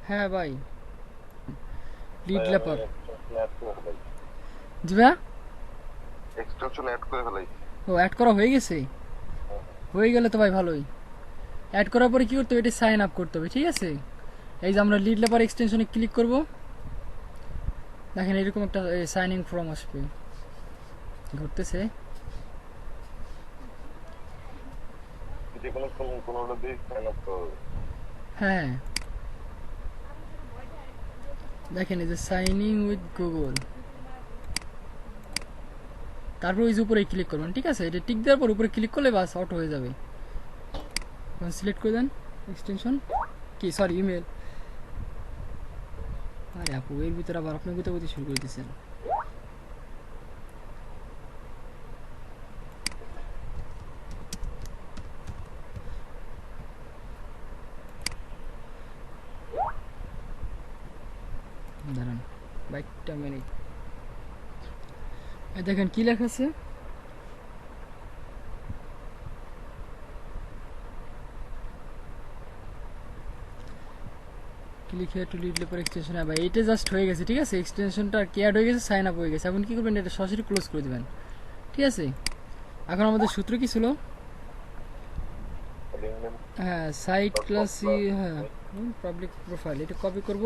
হ্যাঁ ভাই, লিড ভাই আমি ল্যাপার। এক্সটেনশন অ্যাড করে ফেলাইছি। জি ভাইয়া? এক্সটেনশন অ্যাড করে ফেলাইছি। ও অ্যাড করা হয়ে গেছে? হয়ে গেলে তো ভাই ভালোই। অ্যাড করার পরে কি করতে হবে, এটা সাইন আপ করতে হবে, ঠিক আছে? এই যে আমরা লিড ল্যাপার এক্সটেনশনে ক্লিক করব, দেখেন এরকম একটা সাইন ইন ফর্ম আসবে, ঘুরতেছে। যে কোনোটা দিয়ে সাইন আপ করা হবে। হ্যাঁ, দেখেন এই যে সাইনিং উইথ গুগল, তারপর ওই যে উপরে ক্লিক করবেন, ঠিক আছে? এটা টিক দেওয়ার পর উপরে ক্লিক করলে বাস অটো হয়ে যাবে। সিলেক্ট করে দেন এক্সটেনশন, কি সরি ইমেল। আরে আপু, এর ভিতরে আবার আপনি গুতাগুতি শুরু করে দিয়েছেন। দাঁড়ান বাইকটা মিনিট, দেখেন কি লেখা আছে। Click here to lead লেপার extension. হ্যাঁ ভাই, এটা জাস্ট হয়ে গেছে, ঠিক আছে? এক্সটেনশনটা কেয়ার হয়ে গেছে, সাইন আপ হয়ে গেছে। এখন কি করবেন, এটা সরাসরি ক্লোজ করে দেবেন, ঠিক আছে? এখন আমাদের সূত্র কি ছিল? লিঙ্কডইন হ্যাঁ, site dot com class slash হ্যাঁ, পাবলিক প্রোফাইল, এটা কপি করব।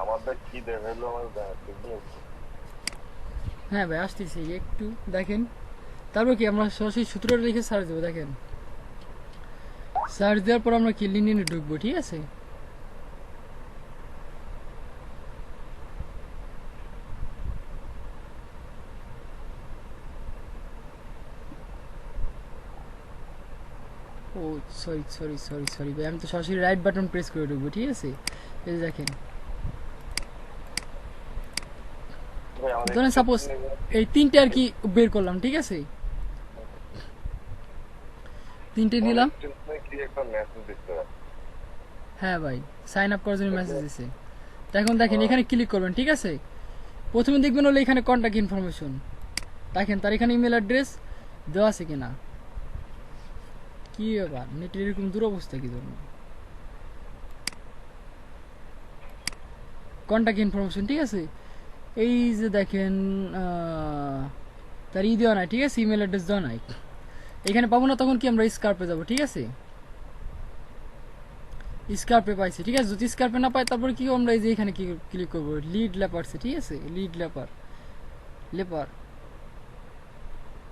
আমারটা কি দেখাইলো আমার দেখাচ্ছে। হ্যাঁ ভাই আসতেছি, একটু দেখেন। তারপর কি আমরা সরাসরি সূত্রটা লিখে সার্চ দেবো, দেখেন। সার্চ দেওয়ার পর আমরা কি লিঙ্কডইনে ঢুকবো, ঠিক আছে? ও সরি সরি সরি সরি ভাই, আমি তো সরাসরি রাইট বাটন প্রেস করে ঢুকবো, ঠিক আছে? এই যে দেখেন, ভাই আমার ধরেন সাপোজ এক্সটেনশন এই তিনটে আর কি বের করলাম, ঠিক আছে? তিনটে আমার নিলাম। এক্সটেনশনে কি একটা মেসেজ দিতে হবে। হ্যাঁ ভাই, সাইন আপ করার জন্য মেসেজ দিছে। তো এখন দেখেন এখানে ক্লিক করবেন, ঠিক আছে? প্রথমে দেখবেন হলো এখানে কন্ট্যাক্ট ইনফরমেশন, দেখেন তার এখানে ইমেল অ্যাড্রেস দেওয়া আছে কিনা। কি ব্যাপার, নেটের এরকম দুরবস্থা কি জন্য? কন্ট্যাক্ট ইনফরমেশন, ঠিক আছে? এই যে দেখেন তার দেওয়া নাই, ঠিক আছে? ইমেল অ্যাড্রেস দেওয়া নাই। এখানে পাবো না, তখন কি আমরা স্কার্পে যাবো, ঠিক আছে? স্কার্পে পাইছি, ঠিক আছে? যদি স্কার্পে না পাই, তারপরে কি আমরা এই যে এখানে কি ক্লিক করবো, লিড লেপারসে, ঠিক আছে? লিড লেপার, লেপার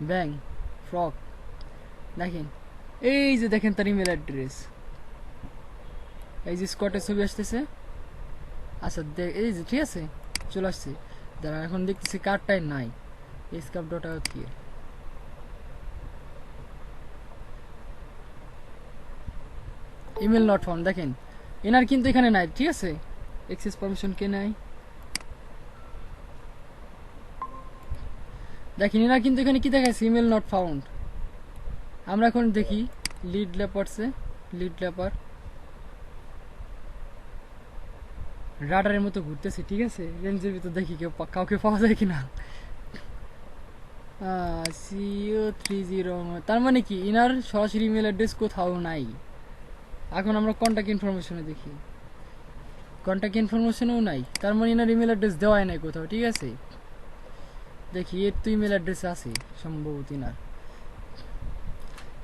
ব্যাং ফ্রক, দেখেন এই যে দেখেন তার ইমেল অ্যাড্রেস, এই যে স্কটের ছবি আসতেছে। আচ্ছা এই যে ঠিক আছে, চলে আসছে। দাঁড়া, এখন দেখতেছি কার্ডটাই নাই, স্কার্প ডট আউট কি, ইমেল নট ফাউন্ড, দেখেন এনার কিন্তু এখানে নাই, ঠিক আছে? এক্সেস পারমিশন কে নাই, দেখেন এনার কিন্তু এখানে কি দেখাচ্ছে, ইমেল নট ফাউন্ড। আমরা এখন দেখি লিড লেপারসে, লিড লেপার রাডারের মতো ঘুরতেছে, ঠিক আছে? রেঞ্জের ভিতর দেখি কেউ কাউকে পাওয়া যায় কিনা। CO30, তার মানে কি ইনার সরাসরি ইমেল অ্যাড্রেস কোথাও নাই। এখন আমরা কন্ট্যাক্ট ইনফরমেশনে দেখি, কন্ট্যাক্ট ইনফরমেশনেও নাই, তার মানে ইনার ইমেল অ্যাড্রেস দেওয়াই নাই কোথাও, ঠিক আছে? দেখি এর তো ইমেল অ্যাড্রেস আছে সম্ভবত ইনার,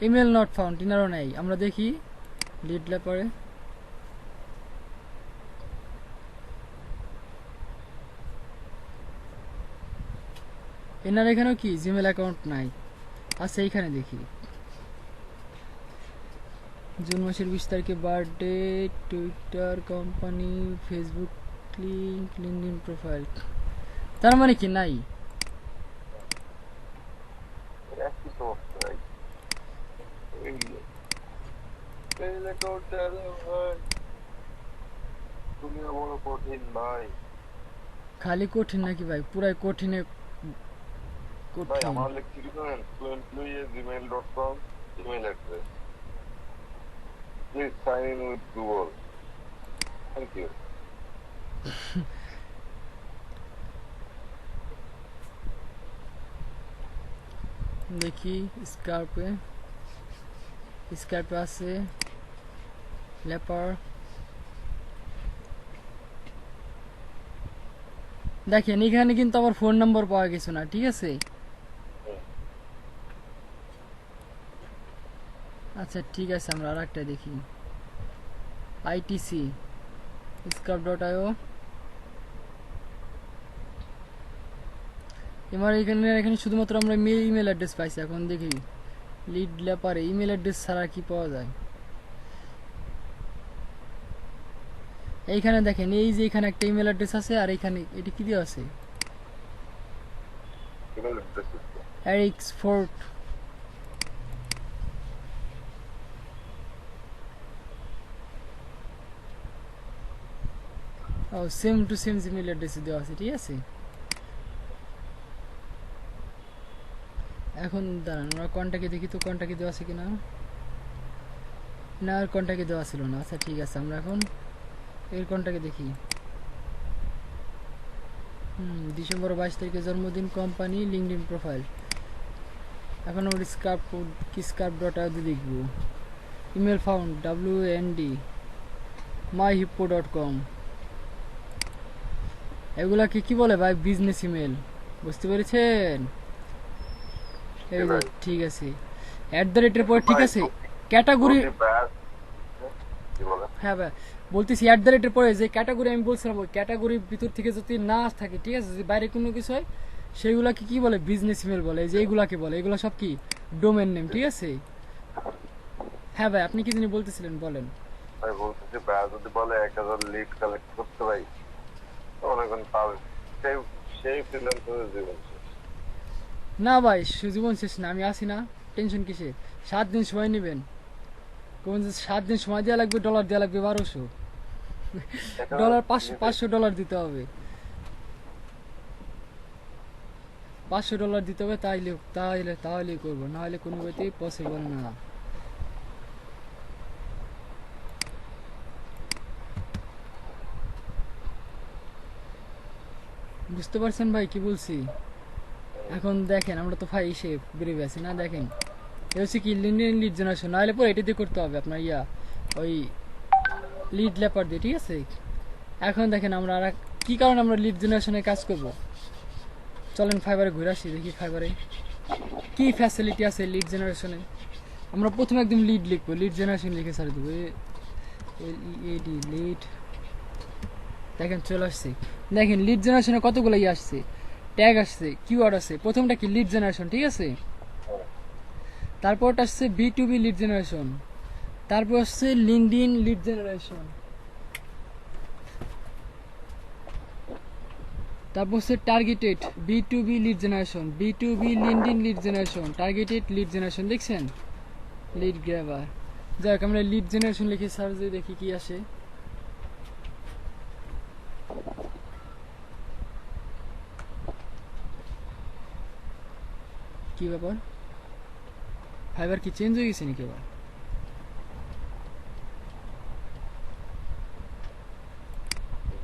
ইমেল নট ফাউন্ড, ইনারও নাই। আমরা দেখি লিড ল্যাপারে, এনার এখানেও কি জিমেল অ্যাকাউন্ট নাই। আচ্ছা এইখানে দেখি, জুন মাসের 20 তারিখে birthday, Twitter company, Facebook link, LinkedIn profile, তার মানে কি নাই। একই সমস্যা ভাই। এই এই লেখাটা ভাই দুনিয়া বড় কঠিন ভাই। খালি কঠিন নাকি ভাই, পুরাই কঠিনে ভাই কঠিন। আমার লিখছি কি জানেন, fluently@gmail.com email address. Please sign in with Google. Thank you. দেখি স্কার্পে আছে লেপার। দেখেন এখানে কিন্তু আবার ফোন নাম্বার পাওয়া গেছে না, ঠিক আছে। আচ্ছা ঠিক আছে, আমরা আর একটা দেখি আইটিসি স্কার্প.io। এবার এখানে শুধুমাত্র আমরা ইমেল অ্যাড্রেস পাইছি। এখন দেখি লিড লেপারে ইমেল অ্যাড্রেস ছাড়া কি পাওয়া যায়। এইখানে দেখেন, এই যে এখানে একটা ইমেল অ্যাড্রেস আছে, আর এখানে এটি কি দেওয়া আছে, ইমেল অ্যাড্রেস এরিক্স ফোর্ট। ও same to same email address দেওয়া আছে, ঠিক আছে। এখন দাঁড়ান, আমরা কন্টাক্টে দেখি তো কন্টাক্টে দেওয়া আছে কিনা। না, আর কন্টাক্টে দেওয়া ছিল না। আচ্ছা ঠিক আছে, আমরা এখন এর কন্টাক্টে দেখি। ডিসেম্বর 22 তারিখে জন্মদিন, কোম্পানি, লিঙ্কডইন প্রোফাইল। এখন আমরা স্কার্প.io দেখব। Email found WND myhippo.com। এগুলাকে কি বলে ভাই? বিজনেস ইমেল, বুঝতে পেরেছেন? এই যে ঠিক আছে, @এর পর ঠিক আছে ক্যাটাগরি। হ্যাঁ ভাই বলতেছি, @এর পরে যে ক্যাটাগরি আমি বলছিলাম, ওই ক্যাটাগরির ভিতর থেকে যদি না থাকে, ঠিক আছে, যদি বাইরে কোনো কিছু হয়, সেইগুলাকে কি বলে? বিজনেস ইমেল বলে। এই যে এইগুলাকে বলে, এগুলো সব কি ডোমেন নেম, ঠিক আছে। হ্যাঁ ভাই, আপনি কি জানি বলতেছিলেন, বলেন। আমি বলতেছি ভাই যদি বলে 1000 লিড কালেক্ট করতে ভাই, তখন এখন পাবে সেই সেই ফ্রিল্যান্সারের জীবন শেষ। না ভাই, জীবন শেষ না, আমি আসি না, টেনশন কিসে। 7 দিন সময় নেবেন, কোন 7 দিন সময় দেওয়া লাগবে, ডলার দেওয়া লাগবে 1200 ডলার, $500 দিতে হবে, $500 দিতে হবে। তাহলে করবো, না হলে কোনো বইতেই পসিবল না। বুঝতে পারছেন ভাই কি বলছি? এখন দেখেন, আমরা তো ভাই এসে বেরিয়ে আছি না। দেখেন এ হচ্ছে কি লিড জেনারেশন, নাহলে পরে এটা দিয়ে করতে হবে আপনার ওই লিড লেপার দিয়ে, ঠিক আছে। এখন দেখেন আমরা আর কি কারণে আমরা লিড জেনারেশনে কাজ করব। চলেন ফাইবারে ঘুরে আসি, দেখি ফাইবারে কি ফ্যাসিলিটি আছে লিড জেনারেশনে। আমরা প্রথমে একদম লিড লিখবো, লিড জেনারেশন লিখে সারি দেবো, LEAD লিড। দেখেন চলে আসছে। দেখেন লিড জেনারেশনে কতগুলো আসছে, ট্যাগ আসছে, কিওয়ার্ড আছে। প্রথমটা কি লিড জেনারেশন, ঠিক আছে। তারপরটা আসছে B2B লিড জেনারেশন, তারপর আসছে লিঙ্কডইন লিড জেনারেশন, তারপর হচ্ছে targeted B2B lead generation, B2B LinkedIn lead generation, targeted lead generation. দেখছেন লিড গ্র্যাবার। যাক, আমরা লিড জেনারেশন লিখে সার্চ দিয়ে দেখি কি আসে। কি ব্যাপার, ফাইবার কি চেঞ্জ হয়ে গেছে নাকি আবার?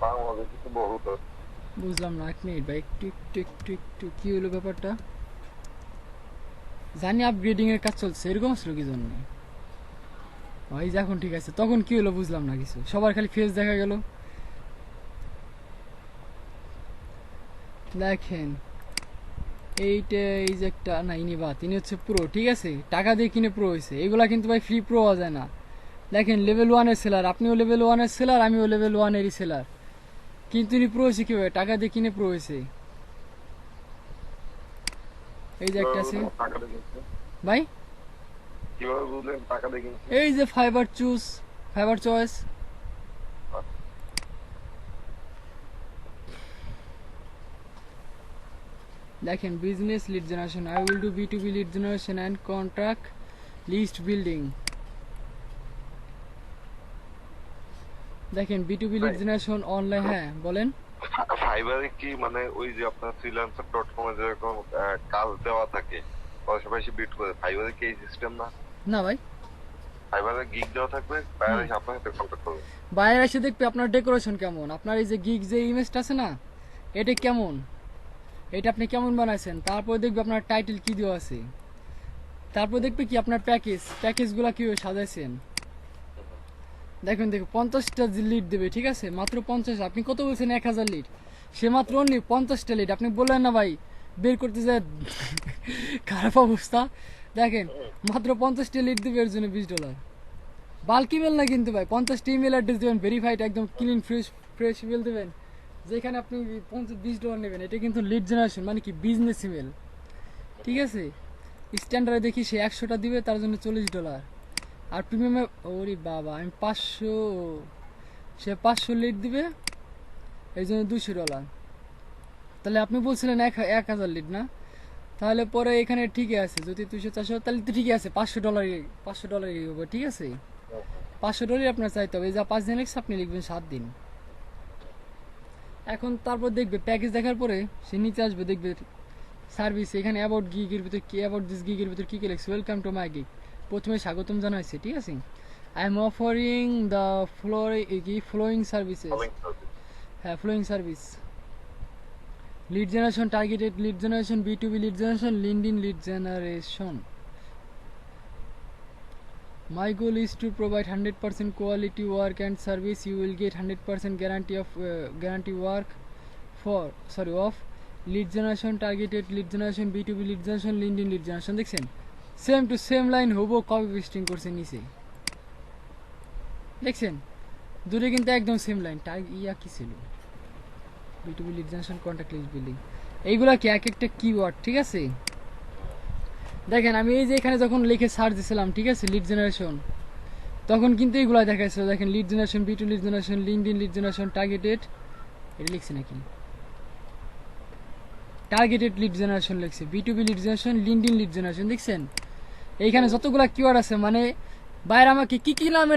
বাংলাদেশে তো বহুত আছে। বুঝলাম না, এক মিনিট ভাই, একটু একটু একটু একটু কি হলো ব্যাপারটা? জানি আপগ্রেডিং এর কাজ চলছে, এরকম আসলো কি জন্য? এই যে এখন ঠিক আছে, তখন কি হলো বুঝলাম না কিছু, সবার খালি ফেস দেখা গেল। দেখেন এইটা, এই যে একটা না, ইনি তিনি হচ্ছে প্রো, ঠিক আছে, টাকা দিয়ে কিনে প্রো হয়েছে। এগুলা কিন্তু ভাই ফ্রি প্রো হওয়া যায় না। দেখেন লেভেল 1-এর সেলার, আপনিও লেভেল 1-এর সেলার, আমিও লেভেল 1-এরই সেলার, কিন্তু ইনি প্রো হয়েছে কিভাবে? টাকা দিয়ে কিনে প্রো হয়েছে। এই যে একটা আছে টাকাটা কিনছে ভাই, কিভাবে বুঝলেন টাকাটা কিনছে? এই যে ফাইবার চয়েস। দেখেন business lead generation, I will do B2B lead generation and contract list building. দেখেন B2B লিড জেনারেশন অনলাইন। হ্যাঁ বলেন। ফাইবারে কি মানে ওই যে আপনার freelancer.com এ যেরকম কাজ দেওয়া থাকে পাশাপাশি বিট করে, ফাইবারে কি এই সিস্টেম না? না ভাই, ফাইবারে গিগ দেওয়া থাকবে, বাইরে এসে আপনার সাথে কন্ট্যাক্ট করবে। বাইরে এসে দেখবে আপনার ডেকোরেশন কেমন, আপনার এই যে গিগ যে ইমেজটা আছে না, এটা কেমন, এটা আপনি কেমন বানাইছেন, তারপর দেখবে আপনার টাইটেল কি দেওয়া আছে, তারপর দেখবে কি আপনার প্যাকেজগুলো কিভাবে সাজাইছেন। দেখুন 50টা লিড দেবে, ঠিক আছে, মাত্র 50। আপনি কত বলছেন 1000 লিড, সে মাত্র অনলি 50টা লিড। আপনি বললেন না ভাই বের করতে যায় খারাপ অবস্থা। দেখেন মাত্র 50টা লিড দেবে, এর জন্য $20। বাল্ক ইমেল না কিন্তু ভাই, 50টা ইমেল অ্যাড্রেস দেবেন, ভেরিফাইড একদম ক্লিন ফ্রেশ ইমেল দেবেন, যেখানে আপনি $20 নেবেন। এটা কিন্তু লিড জেনারেশন, মানে কি বিজনেস ইমেল, ঠিক আছে। স্ট্যান্ডার্ডে দেখি সে 100টা দিবে, তার জন্য $40। আর প্রিমিয়ামে ওরে বাবা আমি 500, সে 500 লিড দিবে, এই জন্য $200। তাহলে আপনি বলছিলেন 1000 লিড না, তাহলে পরে এখানে ঠিকই আছে, যদি 200-400 তাহলে তো ঠিকই আছে, $500 হবে, ঠিক আছে। $500 আপনার চাইতে হবে। যা 5 দিন লিখছে আপনি লিখবেন 7 দিন। এখন তারপর দেখবে প্যাকেজ দেখার পরে সে নিচে আসবে, দেখবে সার্ভিস, এখানে অ্যাবাউট গিগের ভিতর কি, অ্যাবাউট দিস গিগের ভিতর কি কি লিখছে, ওয়েলকাম টু মাই গিগ, প্রথমে স্বাগতম জানাইছে, ঠিক আছে। I am offering the following services, হ্যাঁ following service, lead generation, targeted lead generation, B2B lead generation, LinkedIn lead generation. My goal is to provide 100% quality work and service. You will get 100% guarantee work of lead generation, targeted lead generation, B2B lead generation, LinkedIn lead generation। দেখছেন same to same line হবো copy pasting করছে নিচে, দেখছেন দূরে কিন্তু একদম same line. কি ছিল B2B lead generation, contact list building, এইগুলা কি এক একটা কিওয়ার্ড, ঠিক আছে। দেখেন আমি এই যে এখানে যখন লিখে সার্চ দিছিলাম, ঠিক আছে, লিড জেনারেশন, তখন কিন্তু এইগুলা দেখাইছিল। দেখেন lead generation, B2 lead generation, LinkedIn lead generation, targeted, এটা লিখছে নাকি, টার্গেটেড লিড জেনারেশন লিখছে, B2B lead generation, LinkedIn lead generation. দেখছেন এইখানে যতগুলা কিওয়ার্ড আছে, মানে বাইরে আমাকে কি কি নামে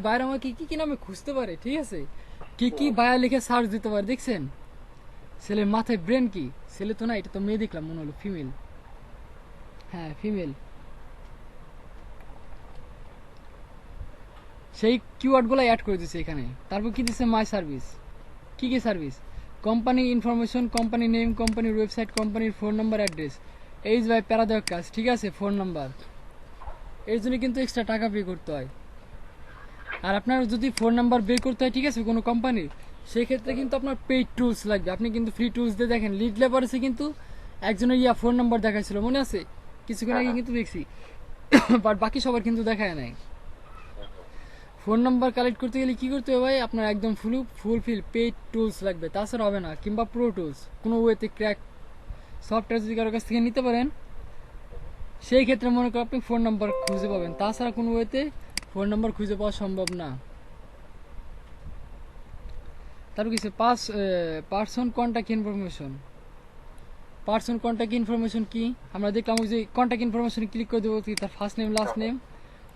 বাইরে আমাকে কি কি নামে খুঁজতে পারে, ঠিক আছে, কি কি বায়া লিখে সার্চ দিতে পারে। দেখছেন ছেলের মাথায় ব্রেন কি, ছেলে তো না, এটা তো মেয়ে দেখলাম, মনে হলো ফিমেল, হ্যাঁ ফিমেল। সেই কিওয়ার্ডগুলো অ্যাড করে দিচ্ছে এখানে। তারপর কি দিচ্ছে, মাই সার্ভিস, কি কি service, company information, company name, কোম্পানির ওয়েবসাইট, কোম্পানির ফোন নাম্বার, অ্যাড্রেস, এইজ বাই প্যারাদায়ক কাজ, ঠিক আছে, ফোন নাম্বার। এর জন্য কিন্তু এক্সট্রা টাকা পে করতে হয়। আর আপনার যদি ফোন নাম্বার বের করতে হয়, ঠিক আছে, কোনো কোম্পানির, সেক্ষেত্রে কিন্তু আপনার পেইড টুলস লাগবে। আপনি কিন্তু ফ্রি টুলস দিয়ে দেখেন, লিড লেবারেসে কিন্তু একজনের ফোন নাম্বার দেখাইছিল, মনে আছে, কিছুক্ষণ আগে কিন্তু দেখছি, বাট বাকি সবার কিন্তু দেখায় নাই। ফোন নাম্বার কালেক্ট করতে গেলে কি করতে হবে ভাই, আপনার একদম ফুলফিল পেইড টুলস লাগবে, তাছাড়া হবে না। কিংবা প্রো টুলস, কোনো ওয়েতে ক্র্যাক সফটওয়্যার যদি কারোর কাছ থেকে নিতে পারেন, সেই ক্ষেত্রে মনে করেন আপনি ফোন নাম্বার খুঁজে পাবেন, তাছাড়া কোনো ওয়েতে ফোন নাম্বার খুঁজে পাওয়া সম্ভব না। তারপর কিছু person contact information, person contact information কি, আমরা দেখলাম ওই যে কন্ট্যাক্ট ইনফরমেশন ক্লিক করে দেবো, তার first name, last name,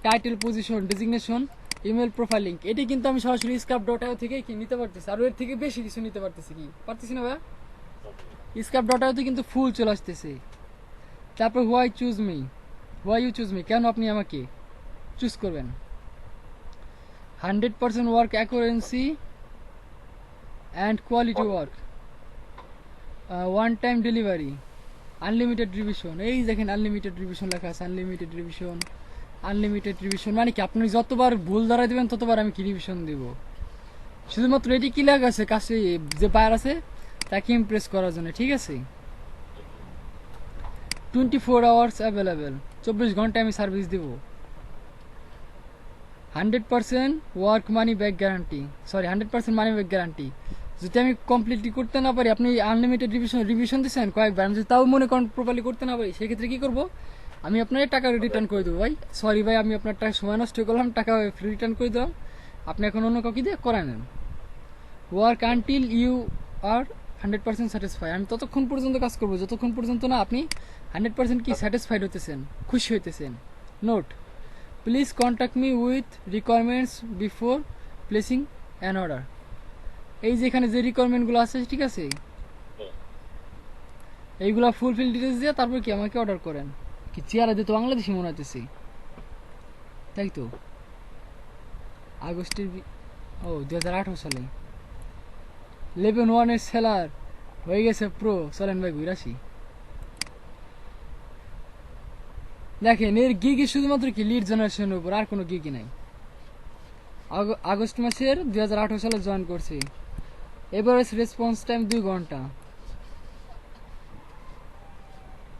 title, position, designation, email profile link. এটি কিন্তু আমি সরাসরি স্ক্রাপ.io থেকে কি নিতে পারতেছি, আর এর থেকে বেশি কিছু নিতে পারতেছি, কি পারতেছি না ভাই, স্ক্রাপ.io তে কিন্তু ফুল চলে আসতেছে। তারপর হোয়াই ইউ চুজ মি, কেন আপনি আমাকে চুজ করবেন, 100% work অ্যাকুরেন্সি and quality work, one time delivery, unlimited revision. এই দেখেন আনলিমিটেড রিভিশন লেখা আছে, আনলিমিটেড রিভিশন মানে কি, আপনি যতবার ভুল ধরাই দেবেন ততবার আমি কি রিভিশন দিব। শুধুমাত্র এটি কি লেখা আছে, কাছে যে বায়ার আছে তাকে ইমপ্রেস করার জন্য, ঠিক আছে। 24 আওয়ার্স অ্যাভেলেবেল, 24 ঘন্টা আমি সার্ভিস দিব। 100% work money back guarantee, 100% money back guarantee. যদি আমি কমপ্লিটলি করতে না পারি, আপনি আনলিমিটেড রিভিশন দিচ্ছেন কয়েকবার, আমি যদি তাও মনে করেন প্রপারলি করতে না পারি, সেক্ষেত্রে কি করবো, আমি আপনার টাকা রিটার্ন করে দেবো। ভাই সরি ভাই, আমি আপনার টাকা সময় নষ্ট করলাম, টাকা রিটার্ন করে দিলাম, আপনি এখন অন্য কাউকে দিয়ে করায় নেন। Work until you are 100% satisfy, আমি ততক্ষণ পর্যন্ত কাজ করবো যতক্ষণ পর্যন্ত না আপনি 100% কি স্যাটিসফাইড হতেছেন, খুশি হইতেছেন। Note, please contact me with requirements before placing an order. এই যেখানে যে রিকোয়ারমেন্টগুলো আছে, ঠিক আছে, এইগুলা ফুলফিল ডিটেলস দিয়ে তারপর কি আমাকে অর্ডার করেন। কি চেয়ারা দিয়ে তো বাংলাদেশি মনে হইতেছি, তাই তো। আগস্টের 2018 সালে লেভেল 1-এর সেলার হয়ে গেছে প্রো। চলেন ভাই ঘুরাসি, দেখেন এর গিগই শুধুমাত্র কি লিড জেনারেশনের উপর, আর কোনো গিগই নাই। আগস্ট মাসের 2018 সালে জয়েন করছি। এভারেজ রেসপন্স টাইম 2 ঘন্টা,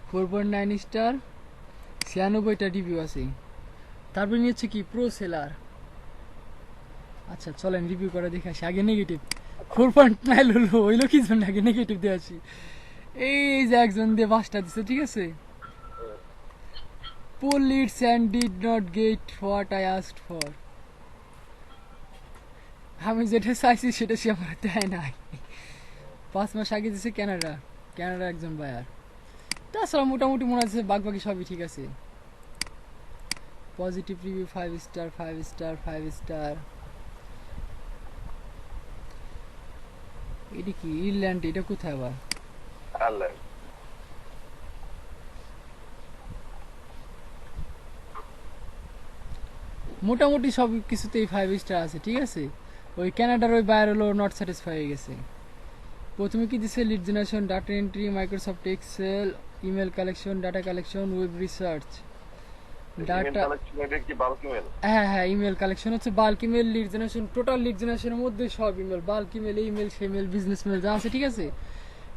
4.9 স্টার, 96টা রিভিউ আছে। তারপরে নিচ্ছে কি প্রো সেলার। আচ্ছা চলেন রিভিউ করে দেখে আসি। আগে নেগেটিভ 4.9 হইলো কি জন্য আগে নেগেটিভ দিয়ে আসি। এই যে একজন দিয়ে 5টা দিচ্ছে, ঠিক আছে। Poor leads and did not get what I asked for. আমি যেটা চাইছি সেটা সে আমার দেয় নাই। 5 মাস আগে দিছে কানাডা একজন বায়ার। তাছাড়া মোটামুটি মনে হচ্ছে বাকি সবই ঠিক আছে। Positive review 5 star 5 star 5 star. এটা কি ইরল্যান্ড? এটা কোথায় আবার? আয়ারল্যান্ড। মোটামুটি সব কিছুতেই 5 স্টার আছে, ঠিক আছে। ওই কানাডার ওই বায়ার হলো নট স্যাটিসফাই হয়ে গেছে। প্রথমে কি দিছে? Lead generation, data entry, Microsoft Excel, email collection, data collection, web research, data. হ্যাঁ, ইমেল কালেকশন হচ্ছে bulk email, lead generation, total lead জেনারেশনের মধ্যে সব ইমেল, বাল্ক ইমেল, ইমেল, সেমেল, বিজনেস মেল যা আছে, ঠিক আছে,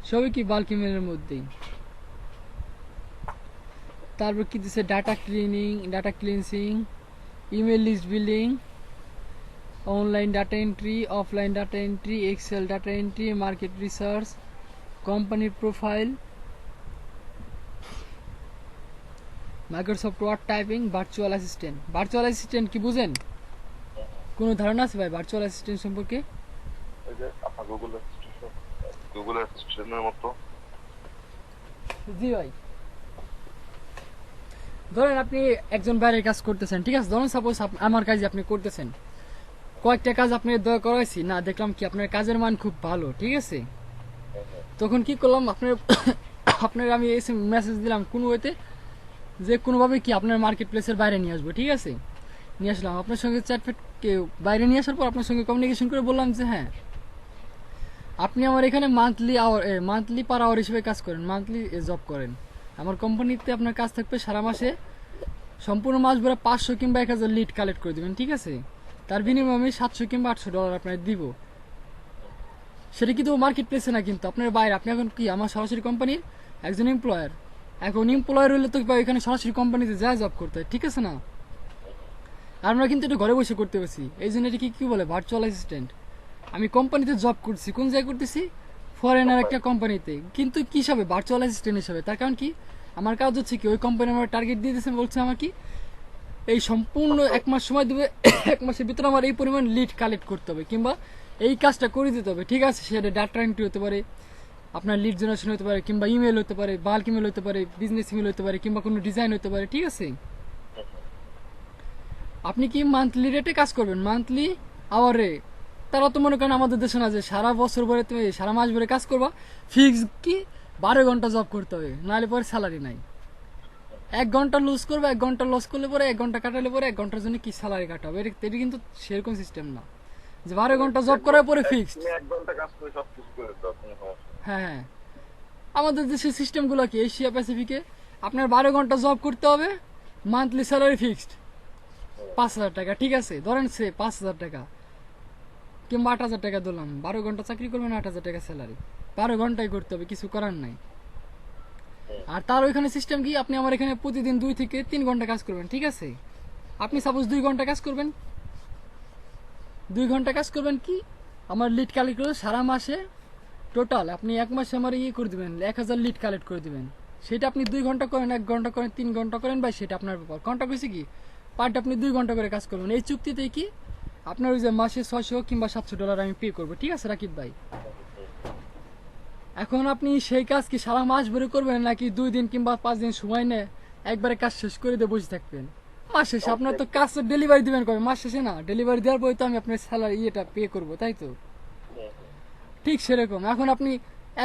সবই কি বাল্ক ইমেলের মধ্যেই। তারপর কি দিছে? Data cleaning, data cleansing, email list building, online data entry, offline data entry, Excel data entry, market research, কোম্পানির profile, Microsoft Word typing, virtual assistant. Virtual assistant কি বুঝেন? কোনো ধারণা আছে ভাই ভার্চুয়াল অ্যাসিস্ট্যান্ট সম্পর্কে? ওই যে আপনার গুগল অ্যাসিস্ট্যান্টের মতো। জি ভাই, ধরেন আপনি একজন বাইরের কাজ করতেছেন, ঠিক আছে। ধরেন সাপোজ আমার কাজ আপনি করতেছেন, কয়েকটা কাজ আপনি দয়া করাইছি না, দেখলাম কি আপনার কাজের মান খুব ভালো, ঠিক আছে। তখন কি করলাম, আপনার আমি এসে মেসেজ দিলাম কোনো ওয়েতে, যে কোনোভাবে কি আপনার মার্কেট প্লেসের বাইরে নিয়ে আসবো, ঠিক আছে। নিয়ে আসলাম আপনার সঙ্গে চ্যাটফ্যাট বাইরে নিয়ে আসার পর আপনার সঙ্গে কমিউনিকেশন করে বললাম যে হ্যাঁ আপনি আমার এখানে মান্থলি পার আওয়ার হিসেবে কাজ করেন, মান্থলি জব করেন। আমার কোম্পানিতে আপনার কাজ থাকবে সারা মাসে সম্পূর্ণ মাস ভরে 500 কিংবা 1000 লিড কালেক্ট করে দেবেন, ঠিক আছে। তার বিনিময়ে আমি 700 কিংবা 800 ডলার আপনার দিব। সেটা কিন্তু মার্কেট প্লেসে না, কিন্তু আপনার বাইরে। আপনি এখন কি আমার সরাসরি কোম্পানির একজন এমপ্লয়ার। এখন এমপ্লয়ার হলে তো এখানে সরাসরি কোম্পানিতে যা জব করতে হয়, ঠিক আছে না। আর আমরা কিন্তু এটা ঘরে বসে করতে পারছি, এই জন্য এটা কি বলে ভার্চুয়াল অ্যাসিস্ট্যান্ট। আমি কোম্পানিতে জব করছি, কোন জায়গায় করতেছি? ফরেনার একটা কোম্পানিতে, কিন্তু কি হিসাবে? ভার্চুয়াল অ্যাসিস্ট্যান্ট হিসাবে। তার কারণ কি, আমার কাজ হচ্ছে কি, ওই কোম্পানি আমার টার্গেট দিয়ে দিয়েছে, বলছে আমার কি এই সম্পূর্ণ 1 মাস সময় দেবে, 1 মাসের ভিতরে আমার এই পরিমাণ লিড কালেক্ট করতে হবে কিংবা এই কাজটা করে দিতে হবে, ঠিক আছে। সেটা ডাটা এন্ট্রি হতে পারে, আপনার লিড জেনারেশন হতে পারে, কিংবা ইমেল হতে পারে, বাল্ক ইমেল হতে পারে, বিজনেস ইমেল হতে পারে, কিংবা কোনো ডিজাইন হতে পারে, ঠিক আছে। আপনি কি মান্থলি রেটে কাজ করবেন, মান্থলি আওয়ারে? তারা তো মনে করেন আমাদের দেশে না যে সারা বছর ভরে তুমি সারা মাস ভরে কাজ করবা, ফিক্স কি 12 ঘন্টা জব করতে হবে, নাহলে পরে স্যালারি নাই। 1 ঘন্টা লুজ করবে, 1 ঘন্টা লস করলে পরে 1 ঘন্টা কাটালে পরে 1 ঘন্টার জন্য কি স্যালারি কাটাবে? এটা কিন্তু সেরকম সিস্টেম না যে 12 ঘন্টা জব করার পরে ফিক্সড। 1 ঘন্টা কাজ করে সব কিছু করে দাও, কোনো সমস্যা নেই। হ্যাঁ, আমাদের দেশের সিস্টেমগুলো কি, এশিয়া প্যাসিফিকে আপনার 12 ঘন্টা জব করতে হবে, মান্থলি স্যালারি ফিক্সড 5000 টাকা, ঠিক আছে। ধরেন সে 5000 টাকা কিংবা 8000 টাকা দিলাম, 12 ঘন্টা চাকরি করবেন, 8000 টাকা স্যালারি, 12 ঘন্টাই করতে হবে, কিছু করার নাই। আর তার ওইখানে সিস্টেম কি, আপনি আমার এখানে প্রতিদিন 2 থেকে 3 ঘন্টা কাজ করবেন, ঠিক আছে। আপনি সাপোজ 2 ঘন্টা কাজ করবেন, 2 ঘন্টা কাজ করবেন কি, আমার লিড কালেক্ট করে সারা মাসে টোটাল আপনি 1 মাসে আমার করে দিবেন, 1000 লিড কালেক্ট করে দিবেন। সেটা আপনি 2 ঘন্টা করেন, 1 ঘন্টা করেন, 3 ঘন্টা করেন, ভাই সেটা আপনার ব্যাপার। কন্ট্রাক্ট হয়েছে কি, পার ডে আপনি 2 ঘন্টা করে কাজ করবেন। এই চুক্তিতে কি আপনার ওই যে মাসে 600 কিংবা 700 ডলার আমি পে করবো, ঠিক আছে রাকিব ভাই। এখন আপনি সেই কাজ কি সারা মাস ভরে করবেন, নাকি 2 দিন কিংবা 5 দিন সময় নেয় একবারে কাজ শেষ করে দিয়ে বসে থাকবেন? মাস শেষে আপনার তো কাজ ডেলিভারি দিবেন কবে? মাস শেষে না, ডেলিভারি দেওয়ার পরে তো আমি আপনার স্যালারি ইয়েটা পে করবো, তাই তো। ঠিক সেরকম এখন আপনি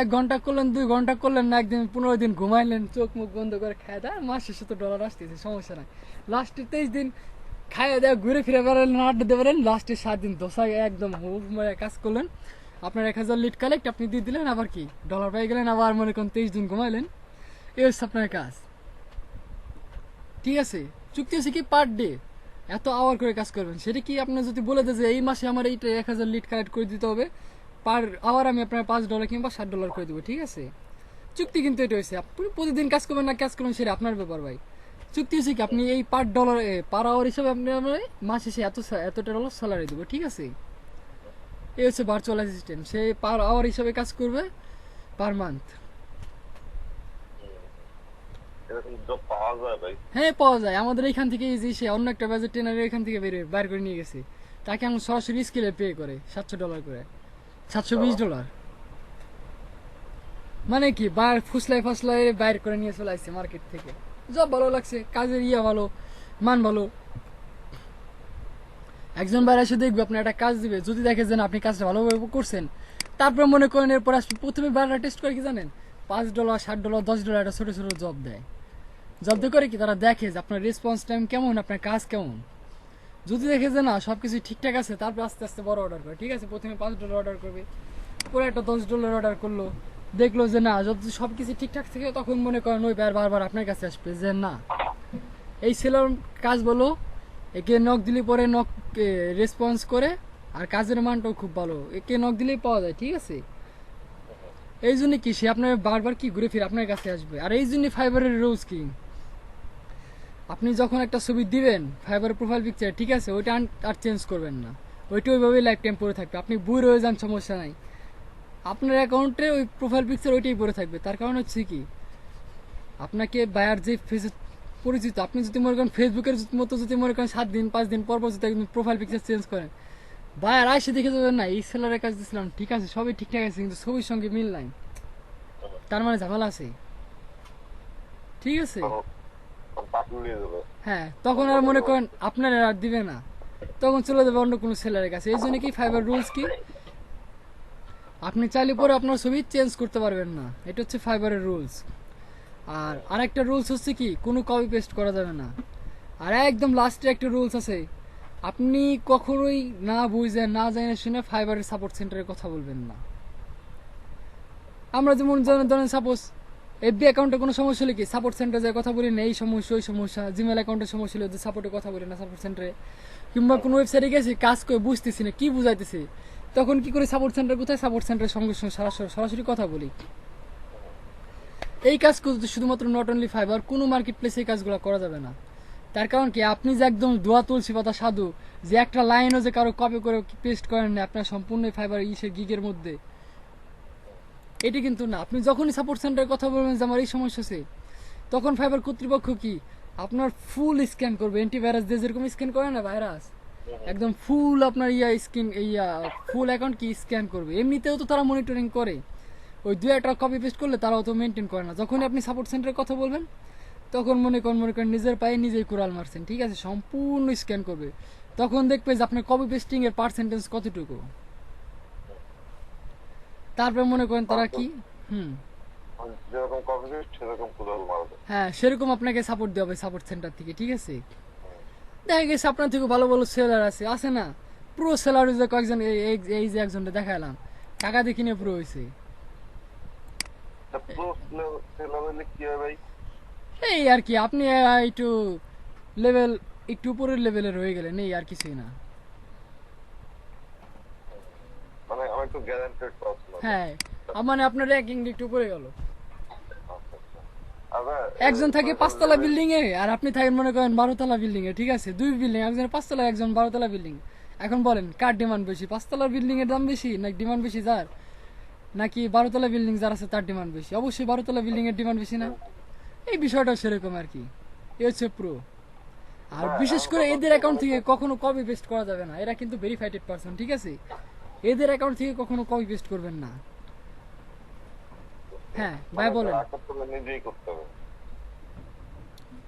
1 ঘন্টা করলেন, 2 ঘন্টা করলেন না, একদিন 15 দিন ঘুমাইলেন, চোখ মুখ বন্ধ করে খায় দেয়, মাস শেষে তো ডলার আসতেছে, সমস্যা নাই। লাস্টের 23 দিন খাইয়ে দেয়, ঘুরে ফিরে বেড়ালেন, আড্ডা দিয়ে বেড়ালেন, লাস্টে 7 দিন দশায় একদম হুব কাজ করলেন, আপনার 1000 লিড কালেক্ট আপনি দিয়ে দিলেন, আবার কি ডলার পেয়ে গেলেন, আবার মনে করেন 23 দিন ঘুমাইলেন, এই হচ্ছে আপনার কাজ। ঠিক আছে, চুক্তি হচ্ছে কি পার ডে এত আওয়ার করে কাজ করবেন। সেটা কি আপনার যদি বলে দেয় যে এই মাসে আমার এইটা 1000 লিড কালেক্ট করে দিতে হবে, পার আওয়ার আমি আপনার $5 কিংবা $60 করে দেবো, ঠিক আছে। চুক্তি কিন্তু এটা হয়েছে, আপনি প্রতিদিন কাজ করবেন না কাজ করবেন সেটা আপনার ব্যাপার ভাই। চুক্তি হচ্ছে কি আপনি এই পার আওয়ার হিসাবে আপনি আমার মাস শেষে এতটা ডলার স্যালারি দেবো, ঠিক আছে। এই হচ্ছে ভার্চুয়াল অ্যাসিস্ট্যান্ট, সে পার আওয়ার হিসাবে কাজ করবে পার মান্থ। এরকম জব পাওয়া যায় ভাই? হ্যাঁ পাওয়া যায়, আমাদের এখান থেকে এই যে সে অন্য একটা বাজেট ট্রেনার এখান থেকে বাইর করে নিয়ে গেছে, তাকে এখন সরাসরি স্কেলে পে করে $700 করে, $720। মানে কি ফুসলাই বাইর করে নিয়ে চলে আসছে মার্কেট থেকে। জব ভালো লাগছে, কাজের ভালো, মান ভালো। একজন বাইরে এসে দেখবে আপনার একটা কাজ দিবে, যদি দেখে যে না আপনি কাজটা ভালোভাবে করছেন, তারপর মনে করেন এরপর আসবে প্রথমে বাইরে টেস্ট করে কি জানেন, $5, $60, $10 একটা ছোট ছোট জব দেয়। জব দিয়ে করে কি তারা দেখে যে আপনার রেসপন্স টাইম কেমন, আপনার কাজ কেমন। যদি দেখে যে না সবকিছু ঠিকঠাক আছে, তারপর আস্তে আস্তে বড় অর্ডার করে, ঠিক আছে। প্রথমে $5 অর্ডার করবে, পরে একটা $10 অর্ডার করলো, দেখলো যে না যদি সবকিছু ঠিকঠাক থাকে, তখন মনে করেন ওই বারবার আপনার কাছে আসবে যে না এই সেলার কাজ বলো, একে নক দিলে পরে নক রেসপন্স করে, আর কাজের মানটাও খুব ভালো, একে নক দিলেই পাওয়া যায়, ঠিক আছে। এই জন্য কি সে আপনার বারবার কি ঘুরে ফিরে আপনার কাছে আসবে। আর এই জন্য ফাইবারের রুলস কি, আপনি যখন একটা ছবি দিবেন ফাইবারের প্রোফাইল পিকচার, ঠিক আছে, ওইটা আর চেঞ্জ করবেন না, ওইটা ওইভাবেই লাইফ টাইম পড়ে থাকবে। আপনি বুড়ো রয়ে যান সমস্যা নাই, আপনার অ্যাকাউন্টে ওই প্রোফাইল পিকচার ওইটাই পড়ে থাকবে। তার কারণ হচ্ছে কি আপনাকে বায়ার যে ফেসে পরিচিত, আপনি যদি মনে করেন ফেসবুকের মতো যদি মনে করেন 7 দিন 5 দিন পর পর যদি একদম প্রোফাইল পিকচার চেঞ্জ করেন, বায়ার আসে দেখে যাবেন না এই সেলারের কাজ দিয়েছিলাম, ঠিক আছে সবই ঠিকঠাক আছে, কিন্তু ছবির সঙ্গে মিল নাই, তার মানে ঝামেলা আছে, ঠিক আছে। হ্যাঁ, তখন আর মনে করেন আপনার আর দিবে না, তখন চলে যাবে অন্য কোনো সেলারের কাছে। এই জন্য কি ফাইবার রুলস কি, আপনি চাইলে পরে আপনার ছবি চেঞ্জ করতে পারবেন না, এটা হচ্ছে ফাইবারের রুলস। আর আরেকটা রুলস হচ্ছে কি কোনো কপি পেস্ট করা যাবে না। আর একদম লাস্টে একটা রুলস আছে, আপনি কখনোই না বুঝে না জেনে শুনে ফাইবারের সাপোর্ট সেন্টারে কথা বলবেন না। আমরা যেমন ধরেন সাপোজ এফবি অ্যাকাউন্টে কোনো সমস্যা হলে কি সাপোর্ট সেন্টারে যায় কথা বলি না, এই সমস্যা ওই সমস্যা, জিমেল অ্যাকাউন্টের সমস্যা হলে সাপোর্টে কথা বলি না সাপোর্ট সেন্টারে, কিংবা কোনো ওয়েবসাইটে গেছি কাজ করে বুঝতেছি না কি বুঝাইতেছি, তখন কি করে সাপোর্ট সেন্টার কোথায়, সাপোর্ট সেন্টারের সঙ্গে সঙ্গে সরাসরি কথা বলি। এই কাজ করতে শুধুমাত্র নট অনলি ফাইবার, কোনো মার্কেট প্লেসে এই কাজগুলো করা যাবে না। তার কারণ কি আপনি যে একদম দোয়া তুলসী পাতা সাধু, যে একটা লাইনও যে কারো কপি করে পেস্ট করেন না আপনার সম্পূর্ণ ফাইবার ইসের গিগের মধ্যে, এটি কিন্তু না। আপনি যখনই সাপোর্ট সেন্টারে কথা বলবেন যে আমার এই সমস্যা আছে, তখন ফাইবার কর্তৃপক্ষ কি আপনার ফুল স্ক্যান করবে, অ্যান্টিভাইরাস দিয়ে যেরকম স্ক্যান করে না ভাইরাস, একদম ফুল আপনার ফুল অ্যাকাউন্ট কি স্ক্যান করবে। এমনিতেও তো তারা মনিটরিং করে, ওই 2-1টা কপি পেস্ট করলে তারাও তো মেনটেন করে না। যখনই আপনি সাপোর্ট সেন্টারে কথা বলবেন, তখন মনে করেন নিজের পায়ে নিজেই কোরাল মারছেন, ঠিক আছে, সম্পূর্ণ স্ক্যান করবে। তখন দেখবে যে আপনার কপি পেস্টিং এর পার্সেন্টেজ কতটুকু, তারপর মনে করেন তারা কি যেরকম কপি পেস্ট সেরকম কোলাল মারবে। হ্যাঁ সেরকম আপনাকে সাপোর্ট দেওয়া হবে সাপোর্ট সেন্টার থেকে, ঠিক আছে। দেখা গেছে আপনার থেকে ভালো ভালো সেলার আছে না, প্রো সেলার যে কয়েকজন, এই যে একজনটা দেখালাম টাকা দেখি নিয়ে প্রো হয়েছে। এই আর কি আপনি একটু লেভেল একটু উপরের লেভেলের হয়ে গেলেন, এই আর কিছুই না। মানে আমার একটু গ্যারান্টেড পাচ্ছি। হ্যাঁ মানে আপনার র্যাঙ্কিং একটু উপরে গেল। একজন থাকে 5তলা বিল্ডিং এ, আর আপনি থাকেন মনে করেন 12তলা বিল্ডিং এ, ঠিক আছে, 2 বিল্ডিং, একজন 5তলা একজন 12তলা বিল্ডিং। এখন বলেন কার ডিমান্ড বেশি, 5তলার বিল্ডিং এর দাম বেশি নাকি ডিমান্ড বেশি যার, নাকি 12তলা বিল্ডিং যার আছে তার ডিমান্ড বেশি? অবশ্যই 12তলা বিল্ডিং এর ডিমান্ড বেশি না। এই বিষয়টা সেরকম আর কি, এ হচ্ছে প্রো। আর বিশেষ করে এদের অ্যাকাউন্ট থেকে কখনো কপি পেস্ট করা যাবে না, এরা কিন্তু ভেরিফাইড পারসন, ঠিক আছে, এদের অ্যাকাউন্ট থেকে কখনো কপি পেস্ট করবেন না। হ্যাঁ ভাই বলেন। নিজেই করতে হবে।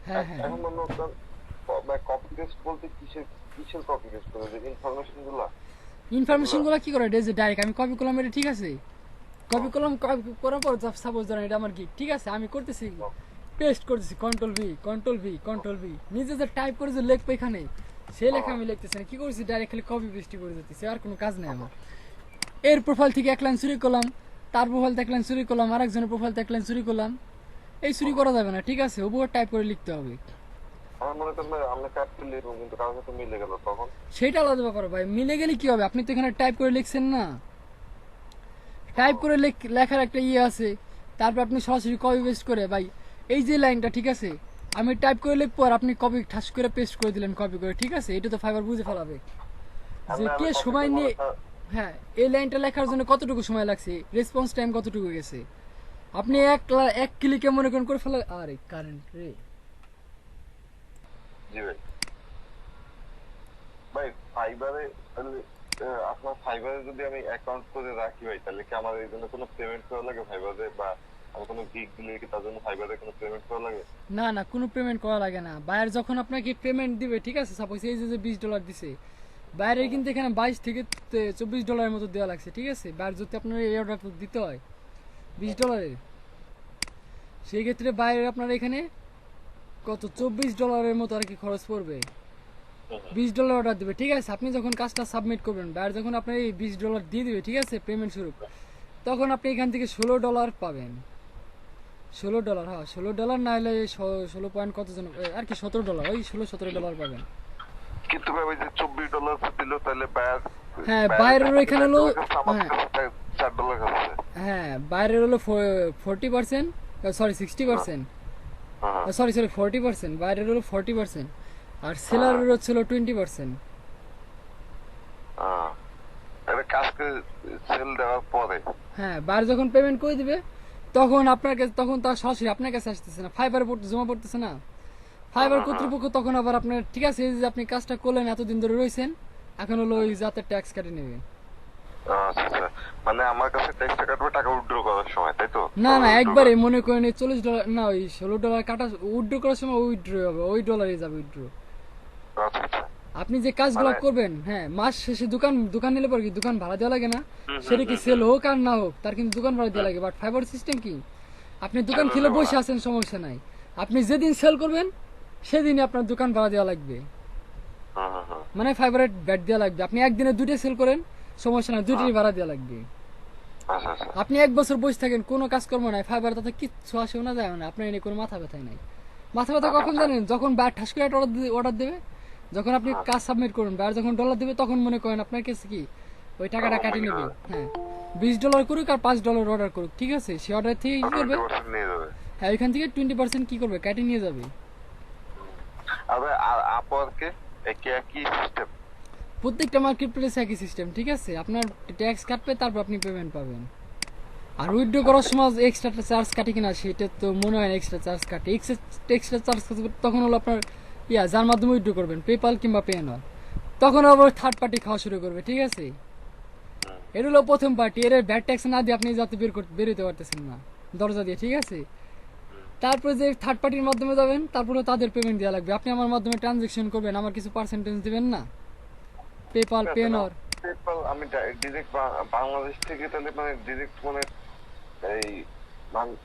হ্যাঁ হ্যাঁ এখন মনে করেন কপি পেস্ট বলতে কিসের কপি পেস্ট করে, যে ইনফরমেশন গুলো কি করে, যে ডাইরেক্ট আমি কপি করলাম এটা, ঠিক আছে, কপি করলাম, কপি করার পর সাপোজ ধরেন এটা আমার গিগ, ঠিক আছে, আমি করতেছি পেস্ট করতেছি কন্ট্রোল ভি নিজে যে টাইপ করে যে লিখবো এখানে, সেই লেখা আমি লিখতেছি না, কি করছি ডাইরেক্ট খালি কপি পেস্টই করে দিতেছি, আর কোনো কাজ নেই আমার। এর প্রোফাইল থেকে 1 লাইন চুরি করলাম, তার প্রোফাইল থেকে 1 লাইন চুরি করলাম, আরেকজনের প্রোফাইল থেকে 1 লাইন চুরি করলাম, এই চুরি করা যাবে না, ঠিক আছে, ওভাবে টাইপ করে লিখতে হবে। আমার মনে করেন আমি কাটতে লিখবো কিন্তু কারোর সাথে মিলে গেল তখন। সেটা আলাদা ব্যাপার ভাই, মিলে গেলে কি হবে? আপনি তো এখানে টাইপ করে লিখছেন না, টাইপ করে লেখার একটা ইয়ে আছে, তারপর আপনি সরাসরি কপি পেস্ট করে ভাই এই যে লাইনটা, ঠিক আছে, আমি টাইপ করে লিখবো আর আপনি কপি ঠাস করে পেস্ট করে দিলেন কপি করে, ঠিক আছে, এটা তো ফাইবার বুঝে ফেলাবে যে আমি কে copy সময় করবো নিয়ে। না, হ্যাঁ, এই লাইনটা লেখার জন্য কতটুকু সময় লাগছে, রেসপন্স টাইম কতটুকু গেছে, আপনি এক ক্লিকে মনে করেন করে ফেলা। আরে কারেন্ট রে, জি ভাই। ভাই ফাইবারে তাহলে আপনার ফাইবারে যদি আমি অ্যাকাউন্ট করে রাখি ভাই, তাহলে কি আমার এই জন্য কোনো পেমেন্ট করা লাগে ফাইবারে, বা আমি কোনো গিগ দিলে কি তার জন্য ফাইবারে কোনো পেমেন্ট করা লাগে? না না, কোনো পেমেন্ট করা লাগে না। বায়ার যখন আপনাকে পেমেন্ট দিবে, ঠিক আছে, সাপোজ এই যে $20 দিছে, বাইরের কিন্তু এখানে 22 থেকে $24 মতো দেওয়া লাগছে, ঠিক আছে। বাইরে যদি আপনার এই অর্ডার দিতে হয় $20, সেই ক্ষেত্রে বাইরে আপনার এখানে কত $24 মতো আর কি খরচ পড়বে। $20 অর্ডার দিবে, ঠিক আছে। আপনি যখন কাজটা সাবমিট করবেন, বাইরে যখন আপনার এই $20 দিয়ে দিবে, ঠিক আছে, পেমেন্ট স্বরূপ, তখন আপনি এখান থেকে $16 পাবেন। $16, হ্যাঁ $16 না হলে 16 পয়েন্ট কত জন আর কি $17, ওই $16-17 পাবেন। কিন্তু ভাই ওই যে $24 দিল তাহলে বায়ার, হ্যাঁ বাইরের এখানে হলো, হ্যাঁ $4 খাচ্ছে। হ্যাঁ বাইরের হলো 40%, সরি 60%, হ্যাঁ সরি 40%, বাইরের হলো 40%, আর সেলারের হচ্ছিল 20%। হ্যাঁ, এটা কাজকে সেল দেওয়ার পরে। হ্যাঁ বাইরে যখন পেমেন্ট করে দিবে, তখন আপনার কাছে, তখন তার সরাসরি আপনার কাছে আসতেছে না, ফাইবারে জমা পড়তেছে না, ফাইবার কর্তৃপক্ষ তখন আবার আপনার, ঠিক আছে, এই যে আপনি কাজটা করলেন, এতদিন ধরে রয়েছেন, এখন হলো ওই যাতে ট্যাক্স কেটে নেবে। আচ্ছা আচ্ছা, মানে আমার কাছে ট্যাক্সটা কাটবে টাকা উইথড্র করার সময়, তাই তো? না না, একবারে মনে করেন এই $40 না, ওই $16 কাটা উইথড্র করার সময় উইথড্র হবে, ওই ডলারে যাবে উইথড্র। আচ্ছা আচ্ছা। আপনি যে কাজগুলো মানে- করবেন, হ্যাঁ মাস শেষে দোকান নিলে পরে কি দোকান ভাড়া দেওয়া লাগে না? সেটা কি সেল হোক আর না হোক, তার কিন্তু দোকান ভাড়া দেওয়া লাগে। বাট ফাইবার সিস্টেম কি, আপনি দোকান খুলে বসে আছেন, সমস্যা নাই, আপনি যেদিন সেল করবেন সেদিনই আপনার দোকান ভাড়া দেওয়া লাগবে, হ্যাঁ হ্যাঁ হ্যাঁ। মানে ফাইবারের ব্যাট দেওয়া লাগবে। আপনি একদিনে দুটো সেল করেন, সমস্যা নাই, দুটোই ভাড়া দেওয়া লাগবে। আচ্ছা আচ্ছা। আপনি 1 বছর বসে থাকেন, কোনো কাজকর্ম নাই, ফাইবার তাতে কিচ্ছু আসেও না, যায় না, আপনার এনে কোনো মাথা ব্যথাই নাই। মাথা ব্যথা কখন জানেন? যখন ব্যাট ঠাস করে একটা অর্ডার দেবে, যখন আপনি কাজ সাবমিট করুন, ব্যাট যখন ডলার দেবে, তখন মনে করেন আপনার কাছে কি ওই টাকাটা কাটিয়ে নেবে। হ্যাঁ $20 করুক আর $5 অর্ডার করুক, ঠিক আছে, সে অর্ডার থেকে কি করবে, 20% নিয়ে যাবে। হ্যাঁ ওইখান থেকে 20% কি করবে, কাটিয়ে নিয়ে যাবে। আর আপওয়ার্কে একই একই সিস্টেম। প্রত্যেকটা মার্কেট প্লেসে একই সিস্টেম, ঠিক আছে। আপনার ট্যাক্স কাটবে, তারপর আপনি পেমেন্ট পাবেন। আর উইথড্র করার সময় এক্সট্রা চার্জ কাটে কিনা সেটা তো মনে হয় এক্সট্রা চার্জ কাটে। এক্সট্রা চার্জ তখন হলো আপনার যার মাধ্যমে উইথড্র করবেন, পেপাল কিংবা পেনর, তখন আবার থার্ড পার্টি খাওয়া শুরু করবে, ঠিক আছে। এর হলো প্রথম পার্টি, এর ব্যাড ট্যাক্স না দিয়ে আপনি যাতে বেরোতে পারতেছেন না দরজা দিয়ে, ঠিক আছে। তারপরে যে থার্ড পার্টির মাধ্যমে যাবেন, তারপরে তাদের পেমেন্ট দেওয়া লাগবে। আপনি আমার মাধ্যমে ট্রানজেকশন করবেন, আমার কিছু পার্সেন্টেজ দিবেন না, পেপাল পেনর। পেপাল আমি ডিরেক্ট বাংলাদেশ থেকে তাহলে মানে ডিরেক্ট মানে এই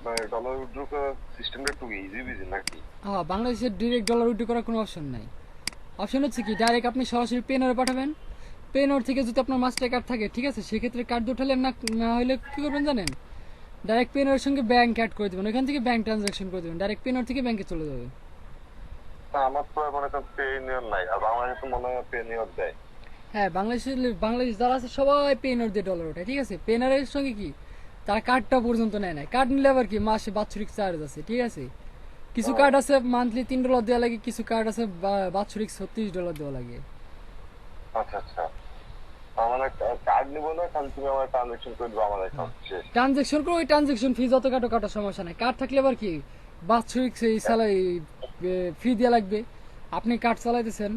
মানে ডলার উইথড্র করার সিস্টেমটা একটু ইজি বিজি নাকি? হ্যাঁ বাংলাদেশের ডিরেক্ট ডলার উইথড্র করার কোনো অপশন নাই। অপশন হচ্ছে কি, ডাইরেক্ট আপনি সরাসরি পেনরে পাঠাবেন। পেনর থেকে যদি আপনার মাস্টার কার্ড থাকে, ঠিক আছে, সেক্ষেত্রে কার্ড উঠালেন না, না হলে কি করবেন জানেন, ডাইরেক্ট পেনরের সঙ্গে ব্যাংক অ্যাড করে দেবেন, ওইখান থেকে ব্যাংক ট্রানজাকশন করে দেবেন, ডাইরেক্ট পেনর থেকে ব্যাংকে চলে যাবে। আমার তো মনে করেন পে নিয়র নাই, আর বাংলাদেশে তো মনে হয় পে নিয়র দেয়। হ্যাঁ বাংলাদেশ যারা আছে সবাই পেনর দিয়ে ডলার ওঠায়, ঠিক আছে। পেনারের সঙ্গে কি তারা কার্ডটা পর্যন্ত নেয় না, কার্ড নিলে আবার কি মাসে বাৎসরিক চার্জ আছে, ঠিক আছে। কিছু কার্ড আছে মান্থলি $3 দেওয়া লাগে, কিছু কার্ড আছে বাৎসরিক $36 দেওয়া লাগে। আচ্ছা আচ্ছা, আমার কার্ড নিব না, খালি তুমি আমার ট্রানজাকশন করে দিবো আমার অ্যাকাউন্ট শেষ। ট্রানজেকশন করে ওই ট্রানজেকশন ফি যত কাটার সমস্যা নাই। কার্ড থাকলে আবার কি বাৎসরিক সেই স্যালারি ফি দেওয়া লাগবে, আপনি কার্ড চালাইতেছেন।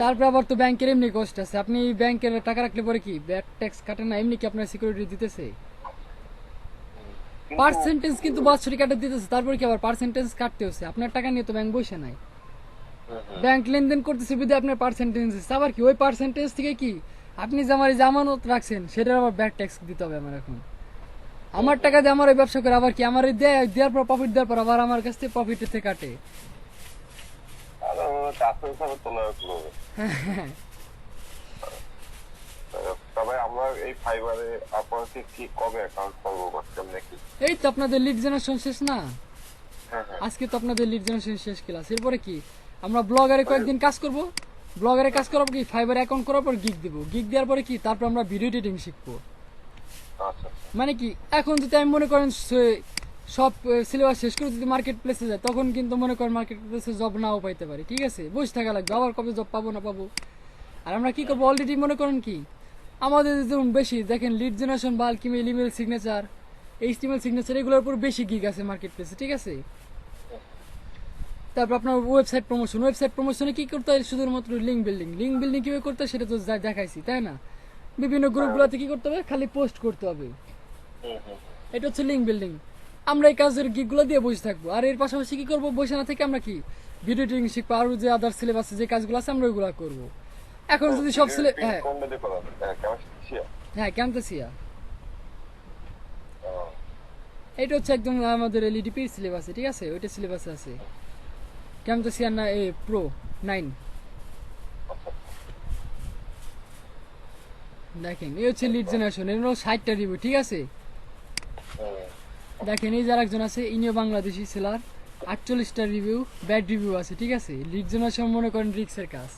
তারপর আবার তো ব্যাংকের এমনি কষ্ট আছে, আপনি ব্যাংকের টাকা রাখলে পরে কি ব্যাট ট্যাক্স কাটে না, এমনি কি আপনার সিকিউরিটি দিতেছে, পার্সেন্টেজ কিন্তু বাৎসরিক কাটে দিতেছে, তারপরে কি আবার পার্সেন্টেজ কাটতে হচ্ছে। আপনার টাকা নিয়ে তো ব্যাংক বসে নাই, ব্যাংক লেনদেন করতেছে বিধে আপনার পার্সেন্টেজ, আবার কি ওই পার্সেন্টেজ থেকে কি আপনি যে আমার জামানত রাখছেন সেটার আবার ব্যাট ট্যাক্স দিতে হবে আমার। এখন আমার টাকা দিয়ে আমার ওই ব্যবসা করে, আবার কি আমার দেওয়ার পর প্রফিট দেওয়ার পর আবার আমার কাছ থেকে প্রফিট থেকে কাটে। আর আমার কাছে হিসাবে তোলা হবে। তবে আমরা এই ফাইবারে আপনাকে কি কবে অ্যাকাউন্ট করবো বা কেমনে কি? এই তো আপনাদের লিড জেনারেশন শেষ না, হ্যাঁ হ্যাঁ আজকে তো আপনাদের লিড জেনারেশন শেষ ক্লাস, এরপরে কি আমরা ব্লগারে কয়েকদিন কাজ করব, ব্লগারে কাজ করার পর কি ফাইবার অ্যাকাউন্ট করার পর গিগ দেবো, গিগ দেওয়ার পরে কি তারপর আমরা ভিডিও এডিটিং শিখবো। আচ্ছা মানে কি এখন যদি আমি মনে করেন সব সিলেবাস শেষ করে যদি মার্কেট প্লেসে যায়, তখন কিন্তু মনে করেন মার্কেট প্লেসে জব নাও পাইতে পারি, ঠিক আছে, বসে থাকা লাগবে, আবার কবে জব পাবো না পাবো। আর আমরা কি করবো, অলরেডি মনে করেন কি আমাদের যেমন বেশি দেখেন লিড জেনারেশন বা আলকিমেল ইমেল সিগনেচার, এইচটিএমএল সিগনেচার, এগুলোর উপর বেশি গিগ আছে মার্কেট প্লেসে, ঠিক আছে। তারপর আপনার ওয়েবসাইট প্রমোশন, ওয়েবসাইট প্রমোশনে কি করতে হয়, শুধুমাত্র লিঙ্ক বিল্ডিং, লিঙ্ক বিল্ডিং কিভাবে করতে হয় সেটা তো দেখাইছি, তাই না। বিভিন্ন গ্রুপগুলোতে কি করতে হবে, খালি পোস্ট করতে হবে, হুম হুম এটা হচ্ছে লিঙ্ক বিল্ডিং। আমরা এই কাজের গিগগুলো দিয়ে বসে থাকবো, আর এর পাশাপাশি কি করবো, বসে না থেকে আমরা কি ভিডিও এডিটিং শিখবো, আরো যে আদার সিলেবাসে যে কাজগুলো আছে আমরা ওইগুলো করবো। এখন যদি সব হ্যাঁ কোনটা দিয়ে করা কেমিস্ট্রি হ্যাঁ ক্যাম্পাসিয়া, এটা হচ্ছে একদম আমাদের এলইডিপির সিলেবাসে, ঠিক আছে, ওইটা সিলেবাসে আছে ক্যাম্পাসিয়া না এ প্রো 9। দেখেন এই হচ্ছে লিড জেনারেশন, এর হলো 60টা রিভিউ, ঠিক আছে। দেখেন এই যার একজন আছে ইনিও বাংলাদেশি সেলার, 48টা রিভিউ, ব্যাড রিভিউ আছে, ঠিক আছে। লিড জেনারেশন মনে করেন রিক্সের কাজ,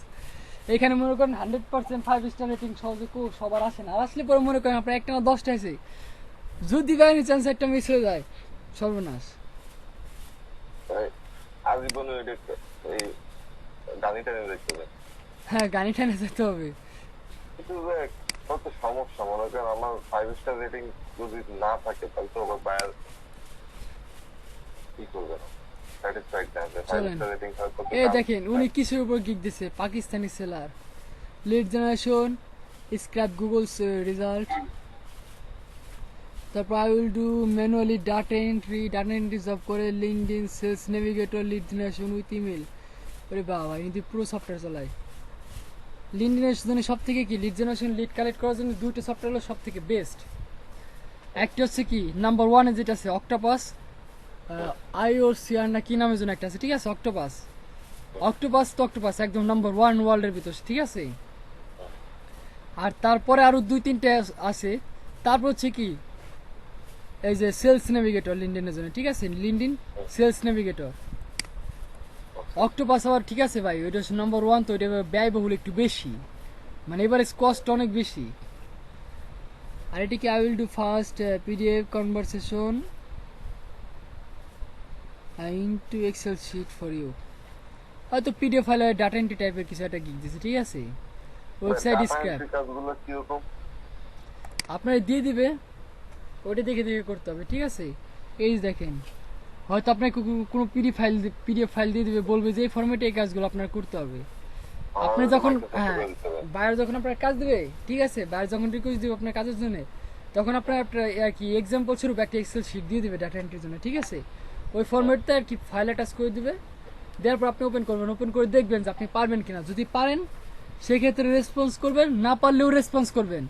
এখানে মনে করেন 100% 5 স্টার রেটিং সহজে সবার আসে না, আর আসলে পরে মনে করেন আপনার একটা না 10টা আছে, যদি বাই এনি চান্স একটা মিস হয়ে যায় সর্বনাশ। আজীবন এই গাড়িটা নিয়ে দেখতে হবে। হ্যাঁ গাড়ি টানে যেতে হবে। কিন্তু যে কত সমস্যা, মনে করেন আমার 5 স্টার রেটিং যদি না থাকে তাহলে তো আবার বায়ার কি করবে না, স্যাটিসফাইড না যে 5 চলেন স্টার রেটিং থাকলে তো এই দাম দেখেন উনি কিসের উপর গিগ দিছে, Pakistani seller, lead generation, scrape Google result, তারপর I will do manually data entry job করে, LinkedIn, sales navigator, lead generation with email. ওরে বাবা ইনি পুরো সফটওয়্যার চালায়। লিঙ্কডইনের জন্য সব থেকে কি লিড জেনারেশন লিড কালেক্ট করার জন্য দুইটা সফটওয়্যার হলো সব থেকে বেস্ট। একটা হচ্ছে কি নাম্বার ওয়ানে যেটা আছে অক্টোপাস, আইওসিআর না কি নামের জন্য একটা আছে, ঠিক আছে, অক্টোপাস, অক্টোপাস তো অক্টোপাস একদম নাম্বার ওয়ান ওয়ার্ল্ডের ভিতর, ঠিক আছে। আর তারপরে আরো দুই তিনটে আছে, তারপর হচ্ছে কি এই যে সেলস নেভিগেটর লিঙ্কডইনের জন্য, ঠিক আছে, লিঙ্কডইন সেলস নেভিগেটর, অক্টোপাস আবার, ঠিক আছে ভাই, ওইটা হচ্ছে নাম্বার ওয়ান, তো ওইটা ব্যয়বহুল একটু বেশি, মানে এবারে কস্ট অনেক বেশি। আর এটি কি I will do first PDF conversation into Excel sheet for you, হয়তো পিডিএফ ফাইলে ডাটা এন্ট্রি টাইপের কিছু একটা গিগ দিছে, ঠিক আছে। ওয়েবসাইট স্ক্র্যাপ কাজগুলো কি রকম আপনার দিয়ে দিবে, ওটা দেখে দেখে করতে হবে, ঠিক আছে। এই যে দেখেন হয়তো আপনাকে কোনো পিডিএফ ফাইল দিয়ে দিবে, বলবে যে এই ফরম্যাটে এই কাজগুলো আপনার করতে হবে। আপনি যখন হ্যাঁ বায়ার যখন আপনার কাজ দেবে, ঠিক আছে, বায়ার যখন রিকোয়েস্ট দিবে আপনার কাজের জন্য, তখন আপনার আর কি এক্সাম্পল স্বরূপ একটা এক্সেল শিট দিয়ে দিবে ডাটা এন্ট্রির জন্য, ঠিক আছে। ওই ফরম্যাটটা আর কি ফাইল অ্যাটাচ করে দিবে, দেওয়ার পর আপনি ওপেন করবেন, ওপেন করে দেখবেন যে আপনি পারবেন কিনা, যদি পারেন সেক্ষেত্রে রেসপন্স করবেন, না পারলেও রেসপন্স করবেন।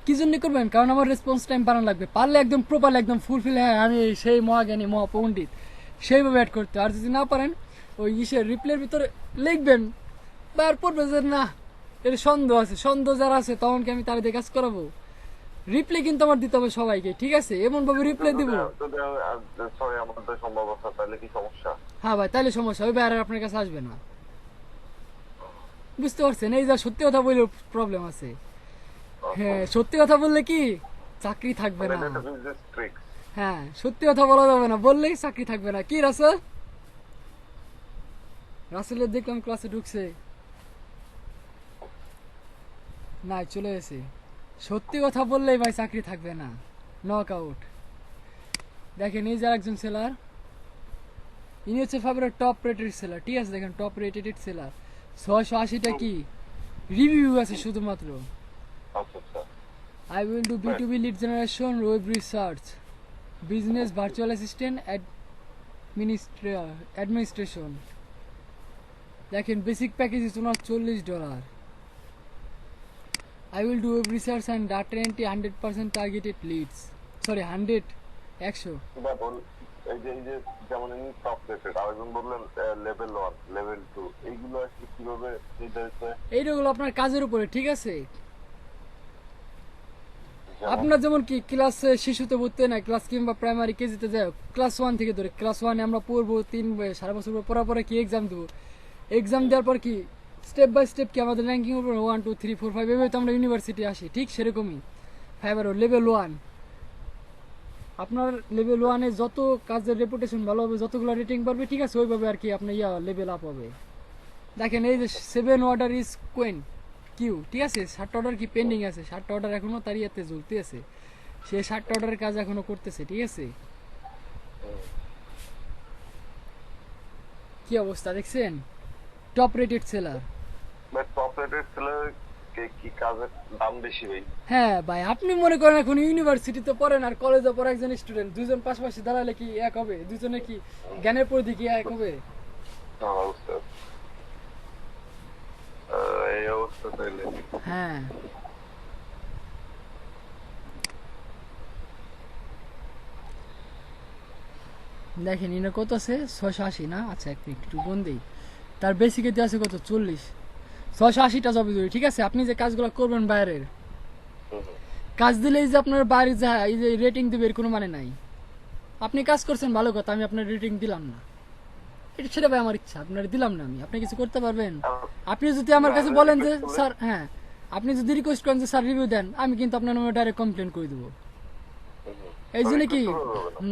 কি জন্য করবেন, কারণ আমার রেসপন্স টাইম বাড়ানো লাগবে, পারলে একদম প্রপারলি একদম ফুলফিল, হ্যাঁ আমি সেই মহাজ্ঞানী মহাপণ্ডিত সেইভাবে অ্যাড করতে, আর যদি না পারেন ওই ইসের রিপ্লের ভিতরে লিখবেন, বার পড়বে যে না এর সন্দেহ আছে, সন্দেহ যারা আছে তখন কি আমি তার দিয়ে কাজ করাবো। রিপ্লে কিন্তু আমার দিতে হবে সবাইকে, ঠিক আছে, এমন ভাবে রিপ্লে দিব। সরি আমার তো সম্ভব আছে, তাহলে কি সমস্যা? হ্যাঁ ভাই তাহলে সমস্যা হবে, আর আপনার কাছে আসবে না, বুঝতে পারছেন। এই যা সত্যি কথা বললে প্রবলেম আছে, হ্যাঁ সত্যি কথা বললে কি চাকরি থাকবে না, এটা বিজনেস ট্রিক। হ্যাঁ সত্যি কথা বলা যাবে না, বললেই চাকরি থাকবে না। কি রাসেল, রাসেলের দেখলাম ক্লাসে ঢুকছে, না চলে এসে, সত্যি কথা বললেই ভাই চাকরি থাকবে না, নক আউট। দেখেন এই যার একজন সেলার, ইনি হচ্ছে ফাইবারের টপ রেটেড সেলার, ঠিক আছে, দেখেন টপ রেটেড সেলার, 680টা কি রিভিউ আছে শুধুমাত্র। আচ্ছা আচ্ছা I will do B2B lead generation, web research, business, virtual assistant, administration. দেখেন basic package is owner $40। I will do web research and data entry 100% targeted leads. Sorry 100 100 কিবা বল, এই যে যেমন ইনি টপ রেটেড, আরেকজন বললেন লেভেল 1 লেভেল 2, এইগুলো আসলে কিভাবে নির্ধারিত হয়? এইগুলো আপনার কাজের উপরে, ঠিক আছে। আপনার যেমন কি ক্লাস শিশুতে ভর্তি না ক্লাস কিংবা প্রাইমারি কেজিতে যাই ক্লাস 1 থেকে ধরে ক্লাস 1 এ আমরা পড়বো 3 সারা বছর পড়ার পরে কি এক্সাম দেবো, এক্সাম দেওয়ার পর কি স্টেপ বাই স্টেপ কি আমাদের র্যাঙ্কিং উপর 1 2 3 4 5 এভাবে তো আমরা ইউনিভার্সিটি আসি, ঠিক সেরকমই ফাইবার লেভেল 1। আপনার লেভেল 1 এ যত কাজের রেপুটেশন ভালো হবে, যতগুলো রেটিং পারবে, ঠিক আছে, ওইভাবে আর কি আপনার লেভেল আপ হবে। দেখেন এই যে 7 অর্ডার ইজ কোয়েন কিউ, ঠিক আছে, 7টা অর্ডার কি পেন্ডিং আছে, 7টা অর্ডার এখনো তার ইয়াতে ঝুলতে আছে, সে 7টা অর্ডারের কাজ এখনো করতেছে, ঠিক আছে। কি অবস্থা দেখছেন, top rated seller. But top rated seller কি কাজের দাম বেশি ভাই? হ্যাঁ ভাই, আপনি মনে করেন এখন ইউনিভার্সিটিতে পড়েন আর কলেজে পড়া একজন স্টুডেন্ট, দুজন পাশাপাশি দাঁড়ালে কি এক হবে? দুজনে কি জ্ঞানের পরিধি কি এক হবে? অবস্থা এই অবস্থা তাইলে হ্যাঁ দেখেন ইনা কত আছে 680 না, আচ্ছা এক মিনিট একটু গুণ দেই, তার বেসিকেতে আছে কত 40, 680টা জব ধরি, ঠিক আছে। আপনি যে কাজগুলো করবেন বাইরের কাজ দিলে এই যে আপনার বাইরে যা এই যে রেটিং দিবে এর কোনো মানে নাই। আপনি কাজ করছেন ভালো কথা, আমি আপনার রেটিং দিলাম না, এটা সেটা ভাই আমার ইচ্ছা, আপনার দিলাম না আমি, আপনি কিছু করতে পারবেন? আপনি যদি আমার কাছে বলেন যে স্যার, হ্যাঁ আপনি যদি রিকোয়েস্ট করেন যে স্যার রিভিউ দেন, আমি কিন্তু আপনার নামে ডাইরেক্ট কমপ্লেন করে দেবো। এই জন্য কি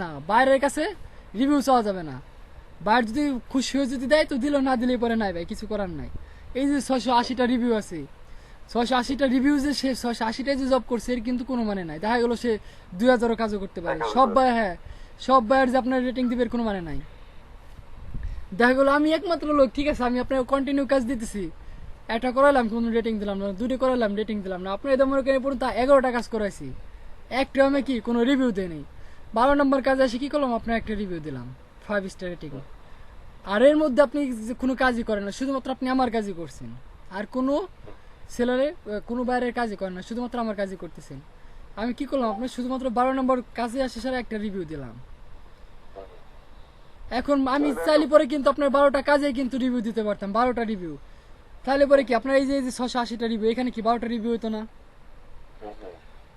না বাইরের কাছে রিভিউ চাওয়া যাবে না, বাইরে যদি খুশি হয়ে যদি দেয় তো দিল, না দিলেই পরে নাই ভাই, কিছু করার নাই। এই যে 680টা রিভিউ আছে, 680টা রিভিউ যে সে 680টাই যে জব করছে এর কিন্তু কোনো মানে নাই। দেখা গেল সে 2000 কাজও করতে পারে, সব ভাই, হ্যাঁ সব ভাইয়ের যে আপনার রেটিং দিবে এর কোনো মানে নাই। দেখা গেলো আমি একমাত্র লোক, ঠিক আছে, আমি আপনাকে কন্টিনিউ কাজ দিতেছি, একটা করালাম কোনো রেটিং দিলাম না, দুটো করালাম রেটিং দিলাম না, আপনার এদের মনে করেন পর্যন্ত 11টা কাজ করাইছি, একটা আমি কি কোনো রিভিউ দেয় নেই। 12 নম্বর কাজে এসে কি করলাম, আপনার একটা রিভিউ দিলাম 5 স্টার রেটিং। আর এর মধ্যে আপনি যে কোনো কাজই করেন না, শুধুমাত্র আপনি আমার কাজই করছেন, আর কোনো সেলারে কোনো বাইরের কাজই করেন না, শুধুমাত্র আমার কাজই করতেছেন। আমি কি করলাম, আপনার শুধুমাত্র 12 নম্বর কাজে আসে সারা একটা রিভিউ দিলাম। এখন আমি চাইলে পরে কিন্তু আপনার 12টা কাজে কিন্তু রিভিউ দিতে পারতাম, 12টা রিভিউ, তাহলে পরে কি আপনার এই যে 680টা রিভিউ, এখানে কি 12টা রিভিউ হতো না?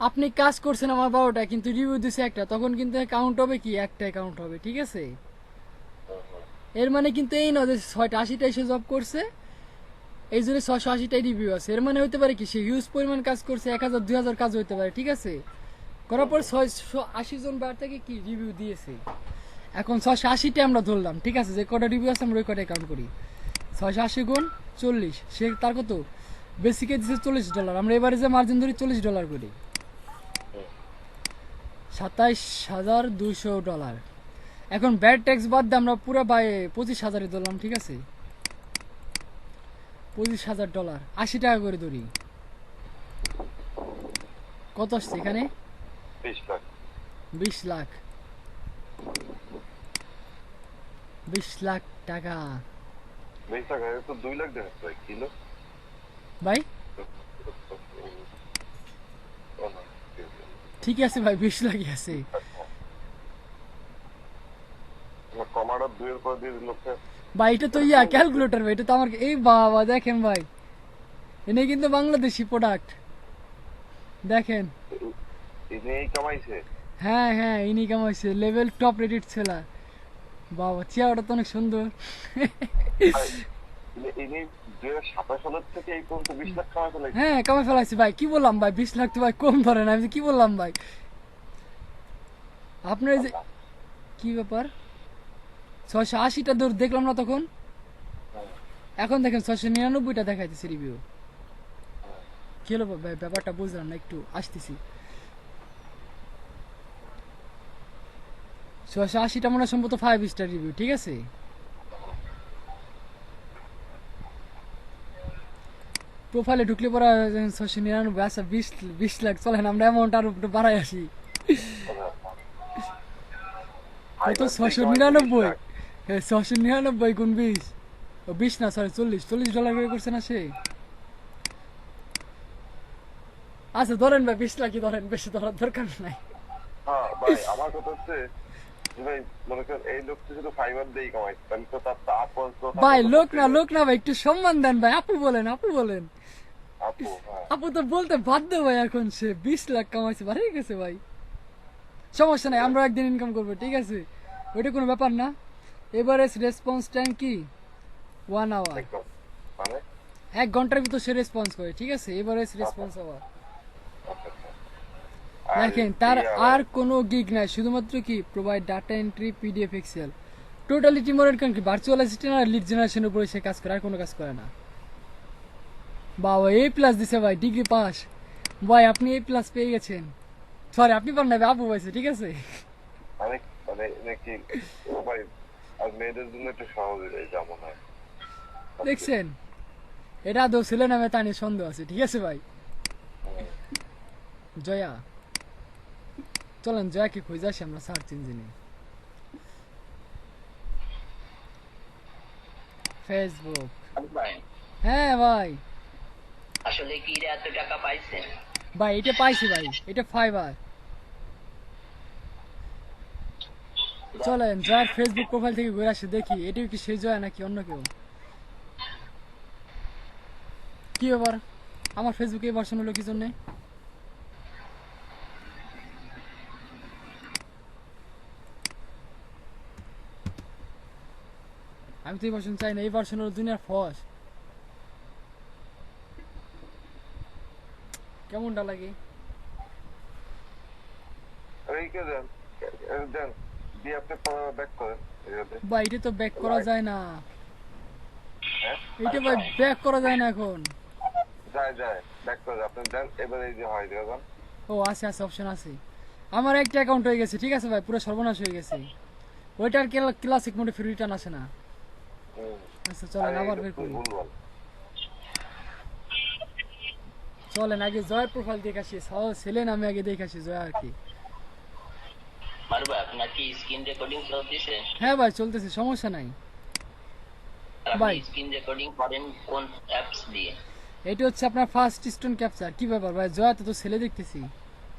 আপনি কাজ করছেন আমার 12টা, কিন্তু রিভিউ দিছে একটা, তখন কিন্তু কাউন্ট হবে কি, একটাই কাউন্ট হবে, ঠিক আছে। এর মানে কিন্তু এই নয় যে 680টা এসে জব করছে এই জন্য 680টাই রিভিউ আছে, এর মানে হইতে পারে কি সে হিউজ পরিমাণ কাজ করছে, 1000 2000 কাজ হইতে পারে, ঠিক আছে। করার পর 680 জন বার থেকে কি রিভিউ দিয়েছে, এখন 680টা আমরা ধরলাম, ঠিক আছে, যে কটা রিভিউ আছে আমরা ওই কটাই কাউন্ট করি। 680 গুণ 40, সে তার কত বেসিকে দিচ্ছে $40, আমরা এবারে যে মার্জিন ধরি $40 করি, $27200। এখন ব্যাড ট্যাক্স বাদ দিয়ে আমরা পুরো 25,000 ধরলাম, ঠিক আছে, $25,000 80 টাকা করে ধরি, কত আসছে এখানে 20 লাখ। 20 লাখ, 20 লাখ টাকা 20 টাকা এ তো 2 লাখ দেখাচ্ছে ভাই, কিলো ভাই। ঠিক আছে ভাই, 20 লাখই আছে। কমাটা 2 এর পর দিয়ে দিল ভাই এটা তো ক্যালকুলেটর ভাই, এটা তো আমার এই বাবা দেখেন ভাই, এনে কিন্তু বাংলাদেশি প্রোডাক্ট দেখেন। ইনি এই কামাইছে। হ্যাঁ হ্যাঁ ইনি কামাইছে, লেভেল টপ রেটেড সেলার। বাবা চেয়ারটা তো অনেক সুন্দর। ইনি 2027 সালের থেকে এই পর্যন্ত 20 লাখ কামাই ফেলেছে। হ্যাঁ কামাই ফেলাইছি ভাই, কি বললাম ভাই, 20 লাখ তো ভাই কম ধরেন, আমি কি বললাম ভাই। আপনার এই যে কি ব্যাপার 680টা দূর দেখলাম না তখন, এখন দেখেন 699টা দেখাইতেছে রিভিউ। কি হলো ভাই, ব্যাপারটা বুঝলাম না, একটু আসতেছি। 680টা মনে হয় সম্ভবত 5 স্টার রিভিউ, ঠিক আছে। প্রোফাইলে ঢুকলে পরে 699, আচ্ছা 20 লাখ, চলেন আমরা অ্যামাউন্ট আরো একটু বাড়াই আসি। কত 699, 699 গুণ 20, 20 না সরি $40 করে করছে না সে। আচ্ছা ধরেন ভাই 20 লাখই ধরেন, বেশি ধরার দরকার নাই। হ্যাঁ ভাই আমার কথা হচ্ছে ভাই, মনে করেন এই লোক তো শুধু ফাইবার দিয়েই কামাইছে, তাহলে তো তার তো আপন তো ভাই লোক না ভাই, একটু সম্মান দেন ভাই, আপু বলেন আপু বলেন। আপু, হ্যাঁ। আপু তো বলতে বাধ্য ভাই, এখন সে 20 লাখ কামাইছে, বাড়ি গেছে ভাই। সমস্যা নাই, আমরা একদিন ইনকাম করবো, ঠিক আছে, ওইটা কোনো ব্যাপার না। এভারেজ রেসপন্স টাইম কি 1 আওয়ার, একদম। মানে 1 ঘন্টার ভিতর সে রেসপন্স করে, ঠিক আছে, এভারেজ রেসপন্স আওয়ার। আচ্ছা, আচ্ছা। আর দেখেন তার কি আবার? আর কোনো গিগ নাই, শুধুমাত্র কি provide data entry, PDF, Excel, totally টিমোরের কারণ কি ভার্চুয়াল অ্যাসিস্ট্যান্ট আর লিড জেনারেশনের উপরে সে কাজ করে, আর কোনো কাজ করে না। বাবা A+ দিছে ভাই, ডিগ্রি পাস। ভাই আপনি A+ পেয়ে গেছেন, সরি আপনি পান না ভাই, আপু পাইছে, ঠিক আছে। মানে মানে নাকি ও ভাই, আর মেয়েদের জন্য একটু সহজ হয়ে যায় যেমন হয়। দেখছেন, এটা আদৌ ছেলে নামে তা নিয়ে সন্দেহ আছে, ঠিক আছে ভাই। জয়া, চলেন জয়াকে খুঁজে আসি আমরা সার্চ ইঞ্জিনে। ফেসবুক, ভাই হ্যাঁ ভাই। আসলে কি এরা এত টাকা পাইছেন? ভাই এটা পাইছি ভাই, এটা ফাইবার। চলেন জয়ার ফেসবুক প্রোফাইল থেকে ঘুরে আসি, দেখি এটাও কি সেই জয়া নাকি অন্য কেউ। কি ব্যাপার, আমার ফেসবুকে এই ভার্সন হলো কি জন্যে? আমি তো এই ভার্সন চাই না, এই ভার্সন হলো দুনিয়ার ফস। কেমনটা লাগে? এই কে দেন, দেন দিয়ে আপনি ব্যাক করেন এটাতে। ভাই এটা তো ব্যাক করা যায় না, হ্যাঁ, এটা ভাই ব্যাক করা যায় না এখন। যায় যায়, ব্যাক করে আপনি দেন, এবার এই যে হয় দেখুন। ও আছে আছে, অপশন আছে। আমার একটা অ্যাকাউন্ট হয়ে গেছে, ঠিক আছে ভাই, পুরো সর্বনাশ হয়ে গেছে। ওইটার ক্লাসিক মোডে ফ্রি রিটার্ন আসে না। আচ্ছা চলেন আবার বের করি। ভুলভাল। চলেন আগে জয়ের প্রোফাইল দেখে আসি, ছেলে নামে আগে দেখে আসি জয়া আর কি। মারবা আপনার কি স্ক্রিন রেকর্ডিং চলতেছে? হ্যাঁ ভাই চলতেছে, সমস্যা নাই। ভাই। আপনি স্ক্রিন রেকর্ডিং করেন কোন অ্যাপস দিয়ে? এটা হচ্ছে আপনার ফার্স্ট স্টোন ক্যাপচার। কি ব্যাপার ভাই, জয়াতে তো ছেলে দেখতেছি,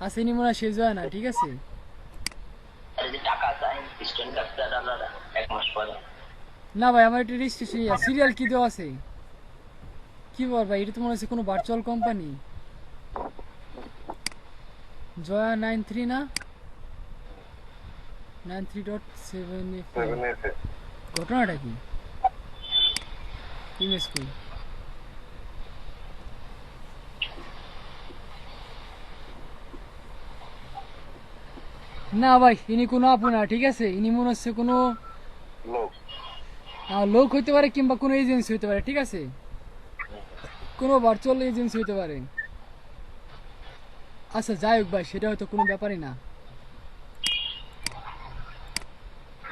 আসেনি মনে হয় সেই জয়া না, ঠিক আছে। আর এই যে টাকা চাই স্টোন ক্যাপচার আলাদা 1 মাস পরে। না ভাই আমার এটা রেজিস্ট্রেশন সিরিয়াল কি দেওয়া আছে। কি বল ভাই, এটা তো মনে হচ্ছে কোনো ভার্চুয়াল কোম্পানি। জয়া 93 না, 93.7 ঘটনাটা কি? ইমেজ কই? না ভাই ইনি কোনো আপু না, ঠিক আছে, ইনি মনে হচ্ছে কোনো লোক। লোক হইতে পারে কিংবা কোনো এজেন্সি হইতে পারে, ঠিক আছে, কোনো ভার্চুয়াল এজেন্সি হইতে পারে। আচ্ছা যাই হোক ভাই, সেটা হয়তো কোনো ব্যাপারই না।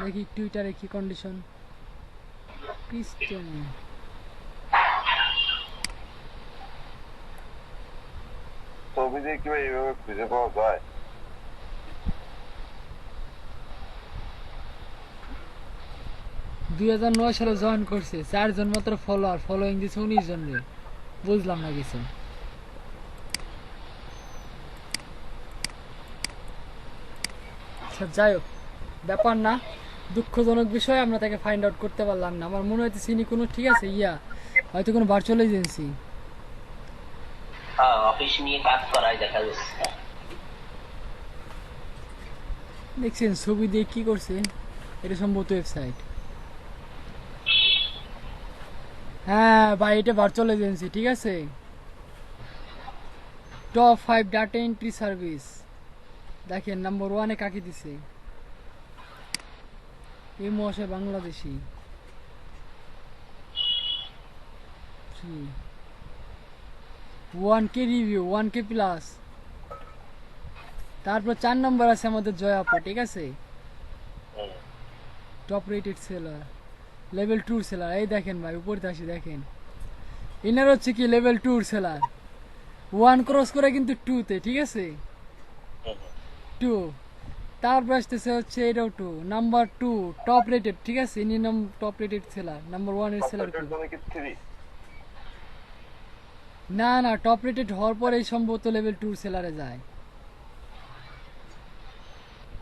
দেখি টুইটারে কি কন্ডিশন। ক্রিস্টিয়ান, ছবি দিয়ে কি ভাই এইভাবে খুঁজে পাওয়া যায়? 2009 সালে জয়েন করছে, 4 জন মাত্র ফলোয়ার, ফলোইং দিচ্ছে 19 জন রে। বুঝলাম না কিছু। আচ্ছা যাই হোক, ব্যাপার না, দুঃখজনক বিষয়, আমরা তাকে ফাইন্ড আউট করতে পারলাম না। আমার মনে হইতেছে ইনি কোনো, ঠিক আছে, হয়তো কোনো ভার্চুয়াল এজেন্সি। হ্যাঁ অফিস নিয়ে কাজ করাই দেখা যাচ্ছে। দেখছেন ছবি দিয়ে কি করছে, এটা সম্ভবত ওয়েবসাইট। হ্যাঁ ভাই এটা ভার্চুয়াল এজেন্সি, ঠিক আছে। টপ 5 ডাটা এন্ট্রি সার্ভিস, দেখেন নাম্বার 1-এ কাকে দিছে, এই মহাশয় Bangladeshi. 1K review, 1K plus. তারপর 4 নম্বর আছে আমাদের জয়াপু, ঠিক আছে, top rated seller, level 2 seller. এই দেখেন ভাই উপরে আসি, দেখেন ইনার হচ্ছে কি লেভেল 2 সেলার, 1 ক্রস করে কিন্তু 2-তে, ঠিক আছে, 2। তারপর আসতেছে হচ্ছে এটাও 2, নাম্বার 2 টপ রেটেড, ঠিক আছে, ইনি নাম টপ রেটেড সেলার, নাম্বার 1 এর সেলার। কি 3? না না, টপ রেটেড হওয়ার পরেই সম্ভবত লেভেল 2 সেলারে যায়।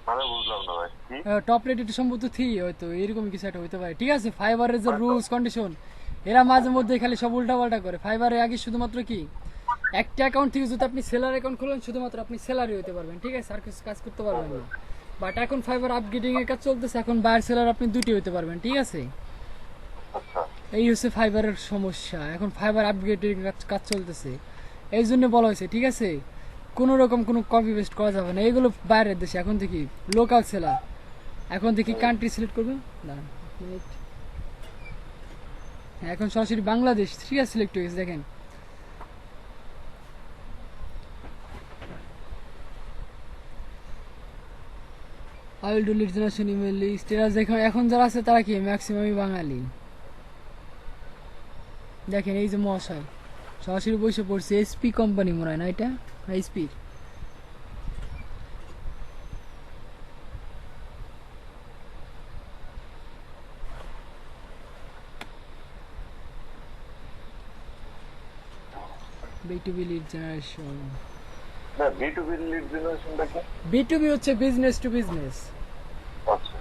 মানে বুঝলাম না ভাই কি? টপ রেটেড সম্ভবত 3 হয়তো, এরকম কিছু একটা হইতে পারে, ঠিক আছে। ফাইবারের যে রুলস কন্ডিশন, এরা মাঝে মধ্যে খালি সব উল্টা পাল্টা করে। ফাইবারে আগে শুধুমাত্র কি একটা অ্যাকাউন্ট থেকে যদি আপনি সেলার অ্যাকাউন্ট খোলেন শুধুমাত্র আপনি সেলারই হতে পারবেন, ঠিক আছে, আর কিছু কাজ করতে পারবেন না। বাট এখন ফাইবার আপগ্রেডিং এর কাজ চলতেছে, এখন বায়ার সেলার আপনি দুটি হতে পারবেন, ঠিক আছে। আচ্ছা এই হচ্ছে ফাইবারের সমস্যা, এখন ফাইবার আপগ্রেডিং কাজ চলতেছে, এই জন্য বলা হয়েছে, ঠিক আছে। কোনো রকম কোনো কপি পেস্ট করা যাবে না, এগুলো বাইরের দেশে। এখন দেখি লোকাল সেলার, এখন দেখি কান্ট্রি সিলেক্ট করবে, দাঁড়ান এক মিনিট। হ্যাঁ, এখন সরাসরি বাংলাদেশ, ঠিক আছে, সিলেক্ট হয়ে গেছে, দেখেন। I will do lead generation email list, এরা দেখুন এখন যারা আছে তারা কি ম্যাক্সিমামই বাঙালি। দেখেন এই যে মহাশয় সরাসরি বসে পড়ছে, এসপি কোম্পানি মনে হয় না এটা, এসপি। B2B লিড জেনারেশন, না B2B লিড জেনারেশনটা কি? B2B হচ্ছে বিজনেস টু বিজনেস, আচ্ছা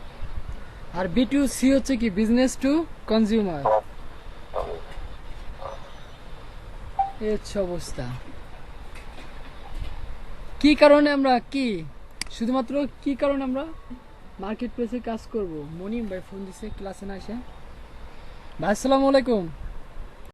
আর B2C হচ্ছে কি বিজনেস টু কনজিউমার। এই হচ্ছে অবস্থা। কি কারণে আমরা কি শুধুমাত্র কি কারণে আমরা মার্কেট প্লেসে কাজ করব? মনিম ভাই ফোন দিছে ক্লাসে না এসে। ভাই আসসালামু আলাইকুম।